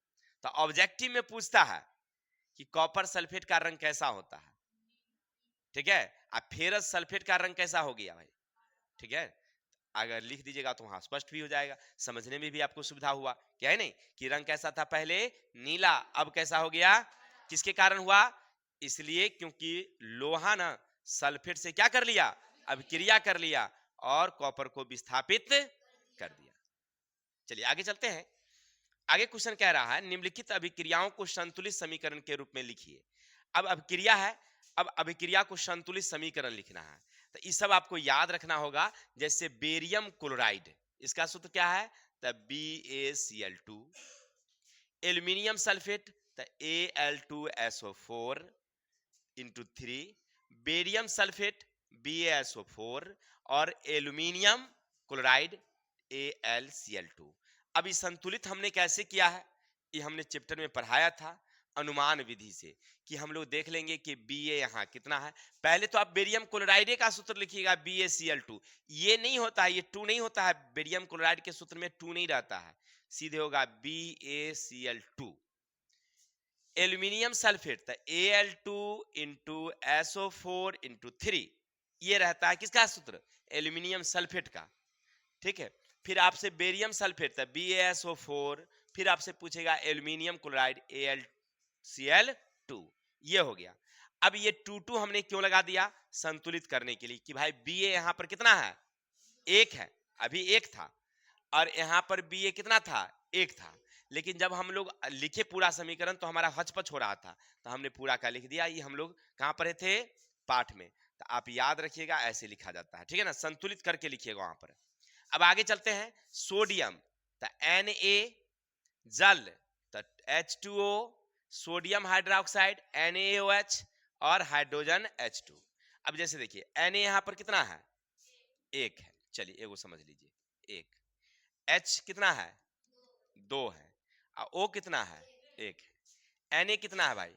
ऑब्जेक्टिव में पूछता है कि कॉपर सल्फेट का रंग कैसा होता है, ठीक है, अब फेरस सल्फेट का रंग कैसा हो गया भाई, ठीक है। अगर लिख दीजिएगा तो वहां स्पष्ट भी हो जाएगा, समझने में भी आपको सुविधा हुआ, क्या है नहीं कि रंग कैसा था पहले नीला, अब कैसा हो गया, किसके कारण हुआ, इसलिए क्योंकि लोहा ना सल्फेट से क्या कर लिया, अभिक्रिया कर लिया और कॉपर को विस्थापित कर दिया। चलिए आगे चलते हैं। आगे क्वेश्चन कह रहा है निम्नलिखित अभिक्रियाओं को संतुलित समीकरण के रूप में लिखिए। अब अभिक्रिया है, अब अभिक्रिया को संतुलित समीकरण लिखना है, तो ये सब आपको याद रखना होगा। जैसे बेरियम क्लोराइड, इसका सूत्र क्या है, तो BaCl2, एल्यूमिनियम सल्फेट तो Al2SO4 into 3, barium sulphate BaSO4 और एल्यूमिनियम क्लोराइड AlCl2। अब इस संतुलित हमने कैसे किया है, ये हमने चैप्टर में पढ़ाया था अनुमान विधि से, कि हम लोग देख लेंगे कि Ba यहाँ कितना है। पहले तो आप बेरियम क्लोराइड का सूत्र लिखिएगा BaCl2। ये नहीं होता है, ये 2 नहीं होता है, बेरियम क्लोराइड के सूत्र में 2 नहीं रहता है, सीधे होगा BaCl2। एल्यूमिनियम सल्फेट था Al2 इंटू SO4 इंटू 3, ये रहता है किसका सूत्र, एल्यूमिनियम सल्फेट का, ठीक है। फिर आपसे बेरियम सल्फेट था BaSO4, फिर आपसे पूछेगा एल्यूमिनियम क्लोराइड AlCl2, ये हो गया। अब ये 2 हमने क्यों लगा दिया, संतुलित करने के लिए, कि भाई Ba यहां पर कितना है, 1 है, अभी 1 था, और यहां पर Ba कितना था, 1 था। लेकिन जब हम लोग लिखे पूरा समीकरण तो हमारा हचपच हो रहा था, तो हमने पूरा का लिख दिया। ये हम लोग कहां पर थे, पाठ में, तो आप याद रखिएगा ऐसे लिखा जाता है, ठीक है ना, संतुलित करके लिखिएगा वहां पर। अब आगे चलते हैं, सोडियम तो Na जल तो H2O, सोडियम हाइड्रोक्साइड NaOH और हाइड्रोजन H2। अब जैसे देखिए Na यहां पर कितना है, 1 है, चलिए एगो समझ लीजिए, 1। H कितना है, 2 है, और O कितना है, 1 है। Na कितना है भाई,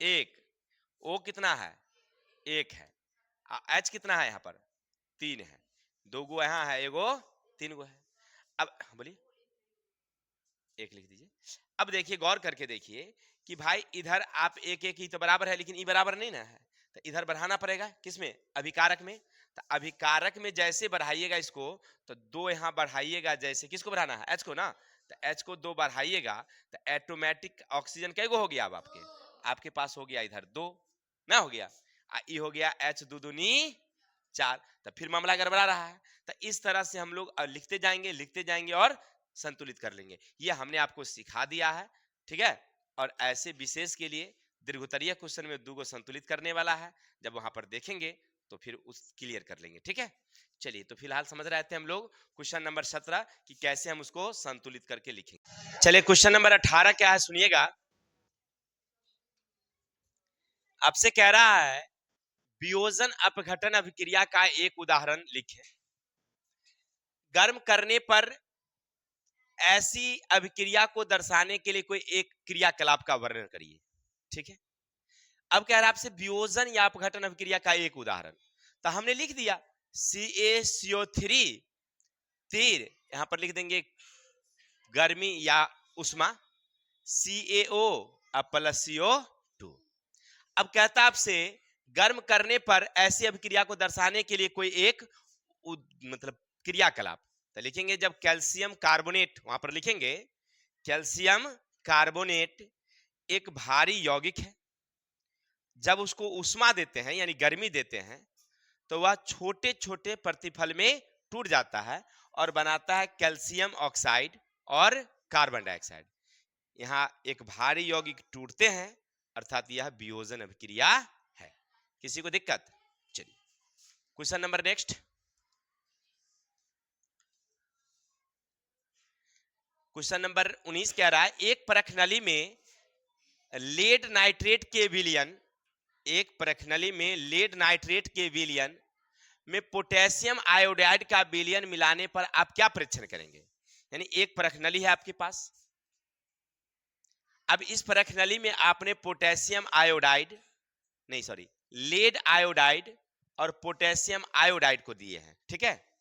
1। O कितना है, 1 है। H कितना है यहाँ पर, 3 है, 2 गो यहाँ है, एगो 3 गो है। अब बोलिए, 1 लिख दीजिए। अब देखिए गौर करके देखिए कि भाई इधर आप 1 ही तो बराबर है, लेकिन ये बराबर नहीं ना है, तो इधर बढ़ाना पड़ेगा, किसमें, अभिकारक में। तो अभिकारक में जैसे बढ़ाइएगा इसको, तो 2 यहाँ बढ़ाइएगा, जैसे किसको बढ़ाना है, H को ना, तो H को 2 बढ़ाइएगा, तो ऑटोमेटिक ऑक्सीजन कैगो हो गया, अब आपके पास हो गया इधर 2 ना, हो गया, ये हो गया H 2 दूनी 4, तो फिर मामला गड़बड़ा रहा है। तो इस तरह से हम लोग लिखते जाएंगे और संतुलित कर लेंगे। ये हमने आपको सिखा दिया है, ठीक है। और ऐसे विशेष के लिए दीर्घोत्तरीय क्वेश्चन में 2 गो संतुलित करने वाला है, जब वहां पर देखेंगे तो फिर उस क्लियर कर लेंगे, ठीक है। चलिए, तो फिलहाल समझ रहे थे हम लोग क्वेश्चन नंबर 17 कि कैसे हम उसको संतुलित करके लिखेंगे। चलिए, क्वेश्चन नंबर 18 क्या है सुनिएगा। आपसे कह रहा है वियोजन अपघटन अभिक्रिया का एक उदाहरण लिखें। गर्म करने पर ऐसी अभिक्रिया को दर्शाने के लिए कोई एक क्रियाकलाप का वर्णन करिए, ठीक है। अब कह रहा है आपसे वियोजन या अपघटन अभिक्रिया का एक उदाहरण, तो हमने लिख दिया CaCO3 तीर, यहां पर लिख देंगे गर्मी या उष्मा, CaO प्लस CO2। अब कहता है आपसे गर्म करने पर ऐसी अभिक्रिया को दर्शाने के लिए कोई एक मतलब क्रियाकलाप, तो लिखेंगे जब कैल्शियम कार्बोनेट, वहां पर लिखेंगे कैल्शियम कार्बोनेट एक भारी यौगिक है, जब उसको उष्मा देते हैं यानी गर्मी देते हैं, तो वह छोटे छोटे प्रतिफल में टूट जाता है और बनाता है कैल्शियम ऑक्साइड और कार्बन डाइऑक्साइड। यहाँ एक भारी यौगिक टूटते हैं, अर्थात यह वियोजन अभिक्रिया है। किसी को दिक्कत, चलिए question number next. Question number 19 कह रहा है एक परख नली में लेड नाइट्रेट के विलयन, एक परख नली में लेड नाइट्रेट के विलयन में पोटेशियम आयोडाइड का विलयन मिलाने पर आप क्या परीक्षण करेंगे। यानी एक परख नली है आपके पास, अब इस परख नली में आपने पोटेशियम आयोडाइड नहीं सॉरी लेड आयोडाइड और पोटेशियम आयोडाइड को दिए हैं, ठीक है।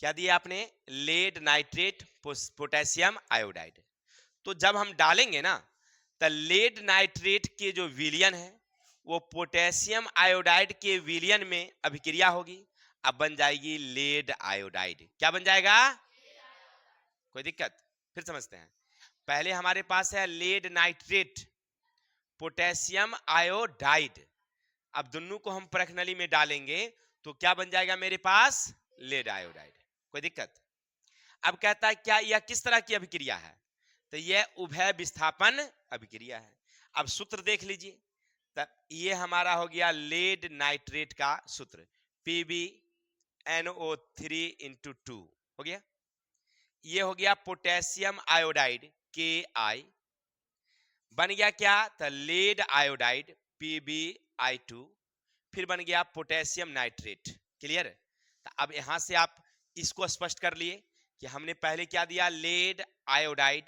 क्या दिए आपने, लेड नाइट्रेट पोटेशियम आयोडाइड। तो जब हम डालेंगे ना, तो लेड नाइट्रेट के जो विलयन है वो पोटेशियम आयोडाइड के विलयन में अभिक्रिया होगी, अब बन जाएगी लेड आयोडाइड। क्या बन जाएगा, कोई दिक्कत, फिर समझते हैं। पहले हमारे पास है लेड नाइट्रेट पोटेशियम आयोडाइड, अब दोनों को हम परख नली में डालेंगे तो क्या बन जाएगा मेरे पास, लेड आयोडाइड। कोई दिक्कत। अब कहता है क्या यह किस तरह की अभिक्रिया है, तो यह उभय विस्थापन अभिक्रिया है। अब सूत्र देख लीजिए, तब ये हमारा हो गया लेड नाइट्रेट का सूत्र PbNO3 इंटू 2 हो गया। ये हो गया पोटेशियम आयोडाइड Ki, बन गया क्या, तो लेड आयोडाइड PbI2, फिर बन गया पोटेशियम नाइट्रेट। क्लियर। तो अब यहां से आप इसको स्पष्ट कर लिए कि हमने पहले क्या दिया, लेड आयोडाइड,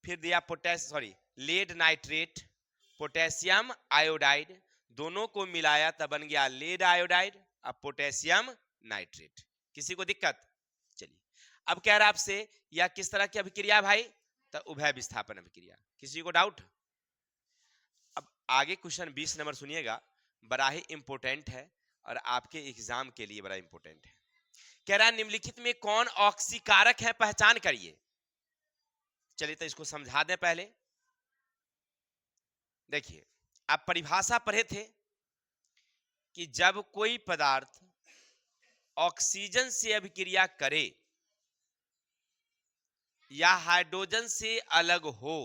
फिर दिया लेड नाइट्रेट, पोटेशियम आयोडाइड, दोनों को मिलाया तब बन गया लेड आयोडाइड, अब पोटेशियम नाइट्रेट। किसी को दिक्कत? चलिए अब कह रहा आपसे यह किस तरह की अभिक्रिया भाई, तो उभय विस्थापन अभिक्रिया। किसी को डाउट? अब आगे क्वेश्चन 20 नंबर सुनिएगा, बड़ा ही इंपॉर्टेंट है और आपके एग्जाम के लिए बड़ा इंपॉर्टेंट है। कह रहा है निम्नलिखित में कौन ऑक्सीकारक है, पहचान करिए। चलिए तो इसको समझा दें पहले। देखिए आप परिभाषा पढ़े थे कि जब कोई पदार्थ ऑक्सीजन से अभिक्रिया करे या हाइड्रोजन से अलग हो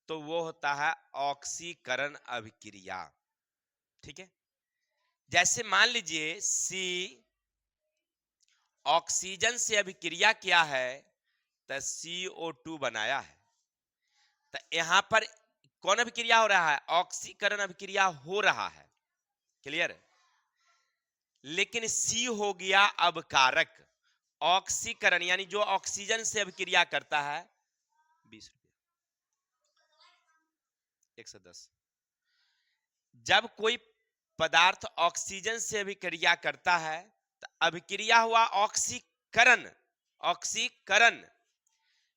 तो वो होता है ऑक्सीकरण अभिक्रिया। ठीक है, जैसे मान लीजिए सी ऑक्सीजन से अभिक्रिया किया है तो CO2 बनाया है, तो यहां पर कौन अभिक्रिया हो रहा है, ऑक्सीकरण अभिक्रिया हो रहा है। क्लियर? लेकिन सी हो गया अबकारक। ऑक्सीकरण यानी जो ऑक्सीजन से अभिक्रिया करता है, 20 रुपया 110। जब कोई पदार्थ ऑक्सीजन से अभिक्रिया करता है तो अभिक्रिया हुआ ऑक्सीकरण, ऑक्सीकरण,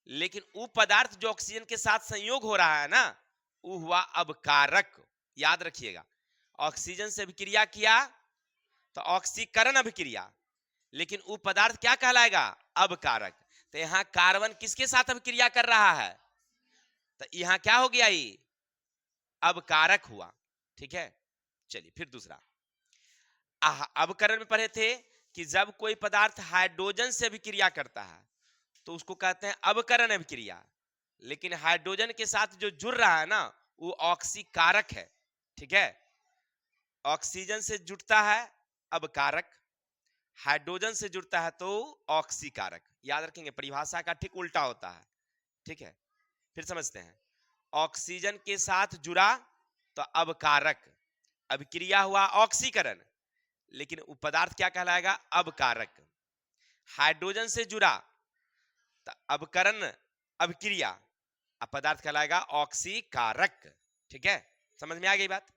लेकिन वो पदार्थ जो ऑक्सीजन के साथ संयोग हो रहा है ना, वो हुआ अबकारक। याद रखिएगा, ऑक्सीजन से अभिक्रिया किया तो ऑक्सीकरण अभिक्रिया, लेकिन वो पदार्थ क्या कहलाएगा, अबकारक। तो यहां कार्बन किसके साथ अभिक्रिया कर रहा है, तो यहां क्या हो गया, ये अबकारक हुआ। ठीक है, चलिए फिर दूसरा अबकरण में पढ़े थे कि जब कोई पदार्थ हाइड्रोजन से अभिक्रिया करता है तो उसको कहते हैं अबकरण अभिक्रिया, लेकिन हाइड्रोजन के साथ जो जुड़ रहा है ना वो ऑक्सीकारक है। ठीक है, ऑक्सीजन से जुड़ता है अबकारक, हाइड्रोजन से जुड़ता है तो ऑक्सीकारक। याद रखेंगे परिभाषा का ठीक उल्टा होता है। ठीक है, फिर समझते हैं। ऑक्सीजन के साथ जुड़ा तो अबकारक, अभिक्रिया हुआ ऑक्सीकरण, लेकिन वो पदार्थ क्या कहलाएगा, अबकारक। हाइड्रोजन से जुड़ा तो अबकरण अभिक्रिया, अब पदार्थ कहलाएगा ऑक्सीकारक। ठीक है, समझ में आ गई बात?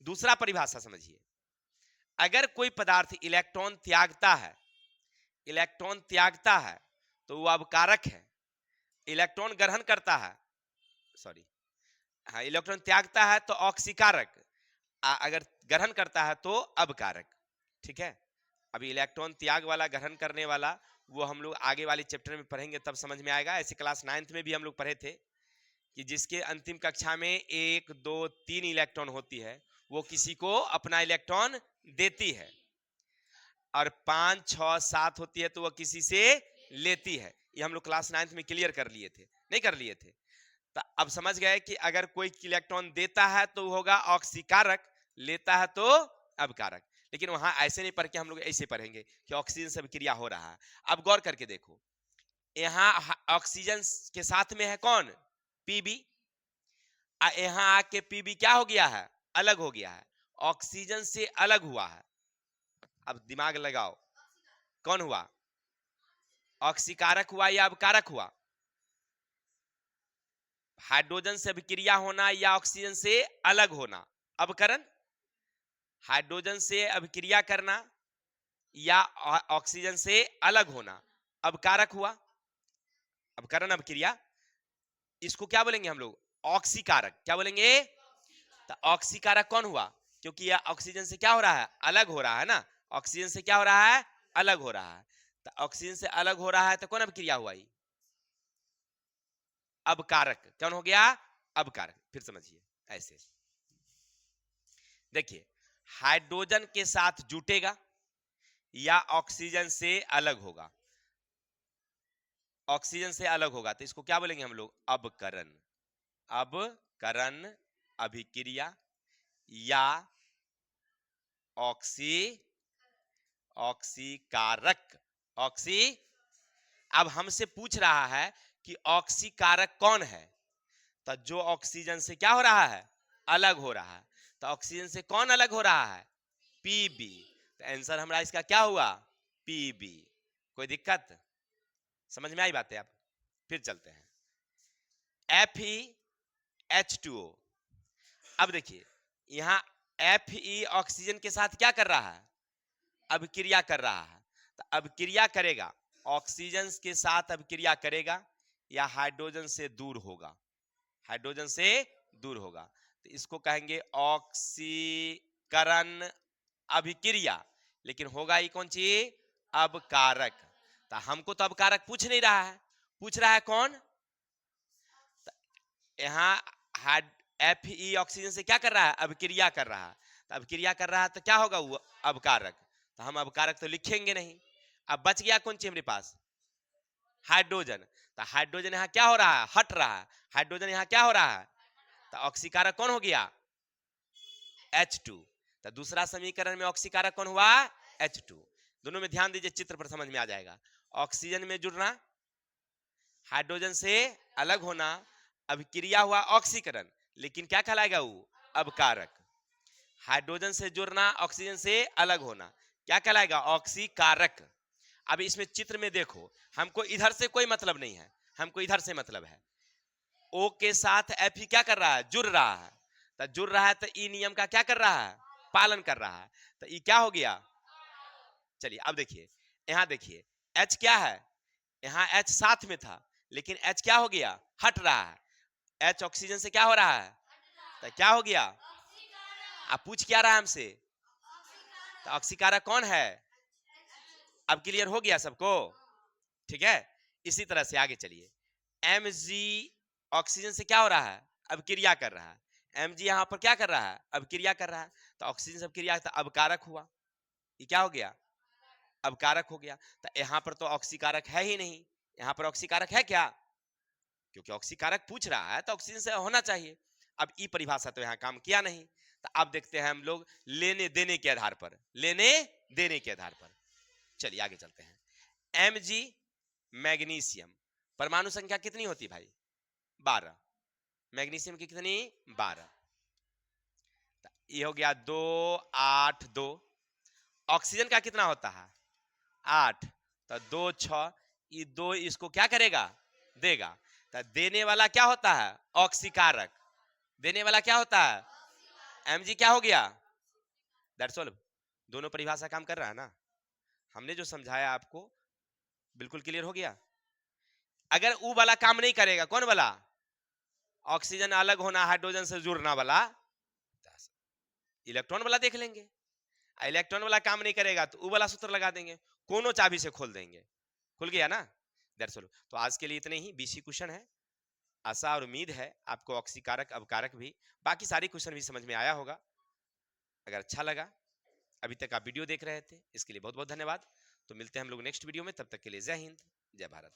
दूसरा परिभाषा समझिए, अगर कोई पदार्थ इलेक्ट्रॉन त्यागता है, इलेक्ट्रॉन त्यागता है तो वो अबकारक है। इलेक्ट्रॉन ग्रहण करता है, हाँ, इलेक्ट्रॉन त्यागता है तो ऑक्सीकारक, अगर ग्रहण करता है तो अबकारक। ठीक है, अभी इलेक्ट्रॉन त्याग वाला, ग्रहण करने वाला, वो हम लोग आगे वाले चैप्टर में पढ़ेंगे तब समझ में आएगा। ऐसे क्लास 9th में भी हम लोग पढ़े थे कि जिसके अंतिम कक्षा में 1 2 3 इलेक्ट्रॉन होती है वो किसी को अपना इलेक्ट्रॉन देती है, और 5 6 7 होती है तो वह किसी से लेती है। ये हम लोग क्लास 9th में क्लियर कर लिए थे, नहीं कर लिए थे? तो अब समझ गए कि अगर कोई इलेक्ट्रॉन देता है तो होगा ऑक्सीकारक, लेता है तो अबकारक। लेकिन वहां ऐसे नहीं पढ़ के हम लोग ऐसे पढ़ेंगे कि ऑक्सीजन से अभिक्रिया हो रहा है। अब गौर करके देखो, यहाँ ऑक्सीजन के साथ में है कौन, पीबी, यहाँ आके पीबी क्या हो गया है, अलग हो गया है, ऑक्सीजन से अलग हुआ है। अब दिमाग लगाओ, कौन हुआ, ऑक्सीकारक हुआ या अबकारक हुआ? हाइड्रोजन से अभिक्रिया होना या ऑक्सीजन से अलग होना, अबकरण। हाइड्रोजन से अभिक्रिया करना या ऑक्सीजन से अलग होना, अबकारक हुआ, अबकरण अभिक्रिया। इसको क्या बोलेंगे हम लोग, ऑक्सीकारक। क्या बोलेंगे, तो ऑक्सीकारक कौन हुआ, क्योंकि यह ऑक्सीजन से क्या हो रहा है, अलग हो रहा है ना, ऑक्सीजन से क्या हो रहा है, अलग हो रहा है। तो ऑक्सीजन से अलग हो रहा है तो कौन अभिक्रिया हुआ, अबकारक। कौन हो गया, अबकारक। फिर समझिए ऐसे, देखिए हाइड्रोजन के साथ जुटेगा या ऑक्सीजन से अलग होगा, ऑक्सीजन से अलग होगा तो इसको क्या बोलेंगे हम लोग, अबकरण। अबकरण अभिक्रिया या ऑक्सीकारक, ऑक्सी। अब हमसे पूछ रहा है कि ऑक्सीकारक कौन है, तो जो ऑक्सीजन से क्या हो रहा है, अलग हो रहा है। तो ऑक्सीजन से कौन अलग हो रहा है, पीबी। तो आंसर हमारा इसका क्या हुआ, पीबी। कोई दिक्कत? समझ में आई बातें? आप फिर चलते हैं। FeH2O। अब देखिए यहां Fe ऑक्सीजन के साथ क्या कर रहा है? अब क्रिया कर रहा है। तो अब क्रिया करेगा, ऑक्सीजन के साथ अब क्रिया करेगा या हाइड्रोजन से दूर होगा? हाइड्रोजन से दूर होगा। तो इसको कहेंगे ऑक्सीकरण अभिक्रिया। लेकिन होगा ये कौन चीज? अबकारक। तो हमको तो अबकारक पूछ नहीं रहा है, पूछ रहा है कौन? यहाँ Fe ऑक्सीजन से क्या कर रहा है? अभिक्रिया कर रहा है। तो अभिक्रिया कर रहा है तो क्या होगा? वो अबकारक। तो हम अबकारक तो लिखेंगे नहीं। अब बच गया कौन चीज हमारे पास? हाइड्रोजन। तो हाइड्रोजन यहाँ क्या हो रहा है? हट रहा है। हाइड्रोजन यहाँ क्या हो रहा है? तो ऑक्सीकारक कौन हो गया? H2। तो दूसरा समीकरण में ऑक्सीकारक कौन हुआ? H2। दोनों में ध्यान दीजिए, चित्र पर समझ में आ जाएगा। ऑक्सीजन में जुड़ना, हाइड्रोजन से अलग होना, अभिक्रिया हुआ ऑक्सीकरण, लेकिन क्या कहलाएगा? वो अबकारक। हाइड्रोजन से जुड़ना, ऑक्सीजन से अलग होना, क्या कहलाएगा? ऑक्सीकारक। अब इसमें चित्र में देखो, हमको इधर से कोई मतलब नहीं है, हमको इधर से मतलब है। O के साथ Fe क्या कर रहा है? जुड़ रहा है। तो जुड़ रहा है तो ई नियम का क्या कर रहा है? पालन कर रहा है। तो ई क्या हो गया? चलिए अब देखिए, यहां देखिए H क्या है? यहाँ H साथ में था, लेकिन H क्या हो गया? हट रहा है। H ऑक्सीजन से क्या हो रहा है? तो क्या हो गया? आप पूछ क्या रहा है हमसे? तो ऑक्सीकारक कौन है? अब क्लियर हो गया सबको? ठीक है। इसी तरह से आगे चलिए। Mg ऑक्सीजन से क्या हो रहा है? अब क्रिया कर रहा है। Mg यहां पर क्या कर रहा है? अब क्रिया कर रहा है। तो ऑक्सीजन से क्रिया तो अबकारक हुआ। ये क्या हो गया? अबकारक हो गया। तो यहां पर तो ऑक्सीकारक है ही नहीं। यहां पर ऑक्सीकारक है क्या? क्योंकि ऑक्सीकारक पूछ रहा है तो ऑक्सीजन से होना चाहिए। अब ई परिभाषा तो यहां काम किया नहीं। तो अब देखते हैं हम लोग लेने देने के आधार पर, लेने देने के आधार पर। चलिए आगे चलते हैं। Mg मैग्नीशियम, परमाणु संख्या कितनी होती भाई? 12। मैग्नीशियम की कितनी? 12। ये हो गया 2 8 2। ऑक्सीजन का कितना होता है? 8। तो 2 6, ये 2 इसको क्या करेगा? देगा। तो देने वाला क्या होता है? ऑक्सीकारक। देने वाला क्या होता है? Mg क्या हो गया? That's all. दोनों परिभाषा काम कर रहा है ना? हमने जो समझाया आपको बिल्कुल क्लियर हो गया? अगर वो वाला काम नहीं करेगा, कौन वाला? ऑक्सीजन अलग होना, हाइड्रोजन से जुड़ना वाला, इलेक्ट्रॉन वाला देख लेंगे। इलेक्ट्रॉन वाला काम नहीं करेगा तो वो वाला सूत्र लगा देंगे, कोनो चाबी से खोल देंगे। खुल गया ना? That's all. तो आज के लिए इतने ही। 20 क्वेश्चन है। आशा और उम्मीद है आपको ऑक्सीकारक अबकारक भी, बाकी सारे क्वेश्चन भी समझ में आया होगा। अगर अच्छा लगा, अभी तक आप वीडियो देख रहे थे, इसके लिए बहुत बहुत धन्यवाद। तो मिलते हैं हम लोग नेक्स्ट वीडियो में, तब तक के लिए जय हिंद, जय भारत।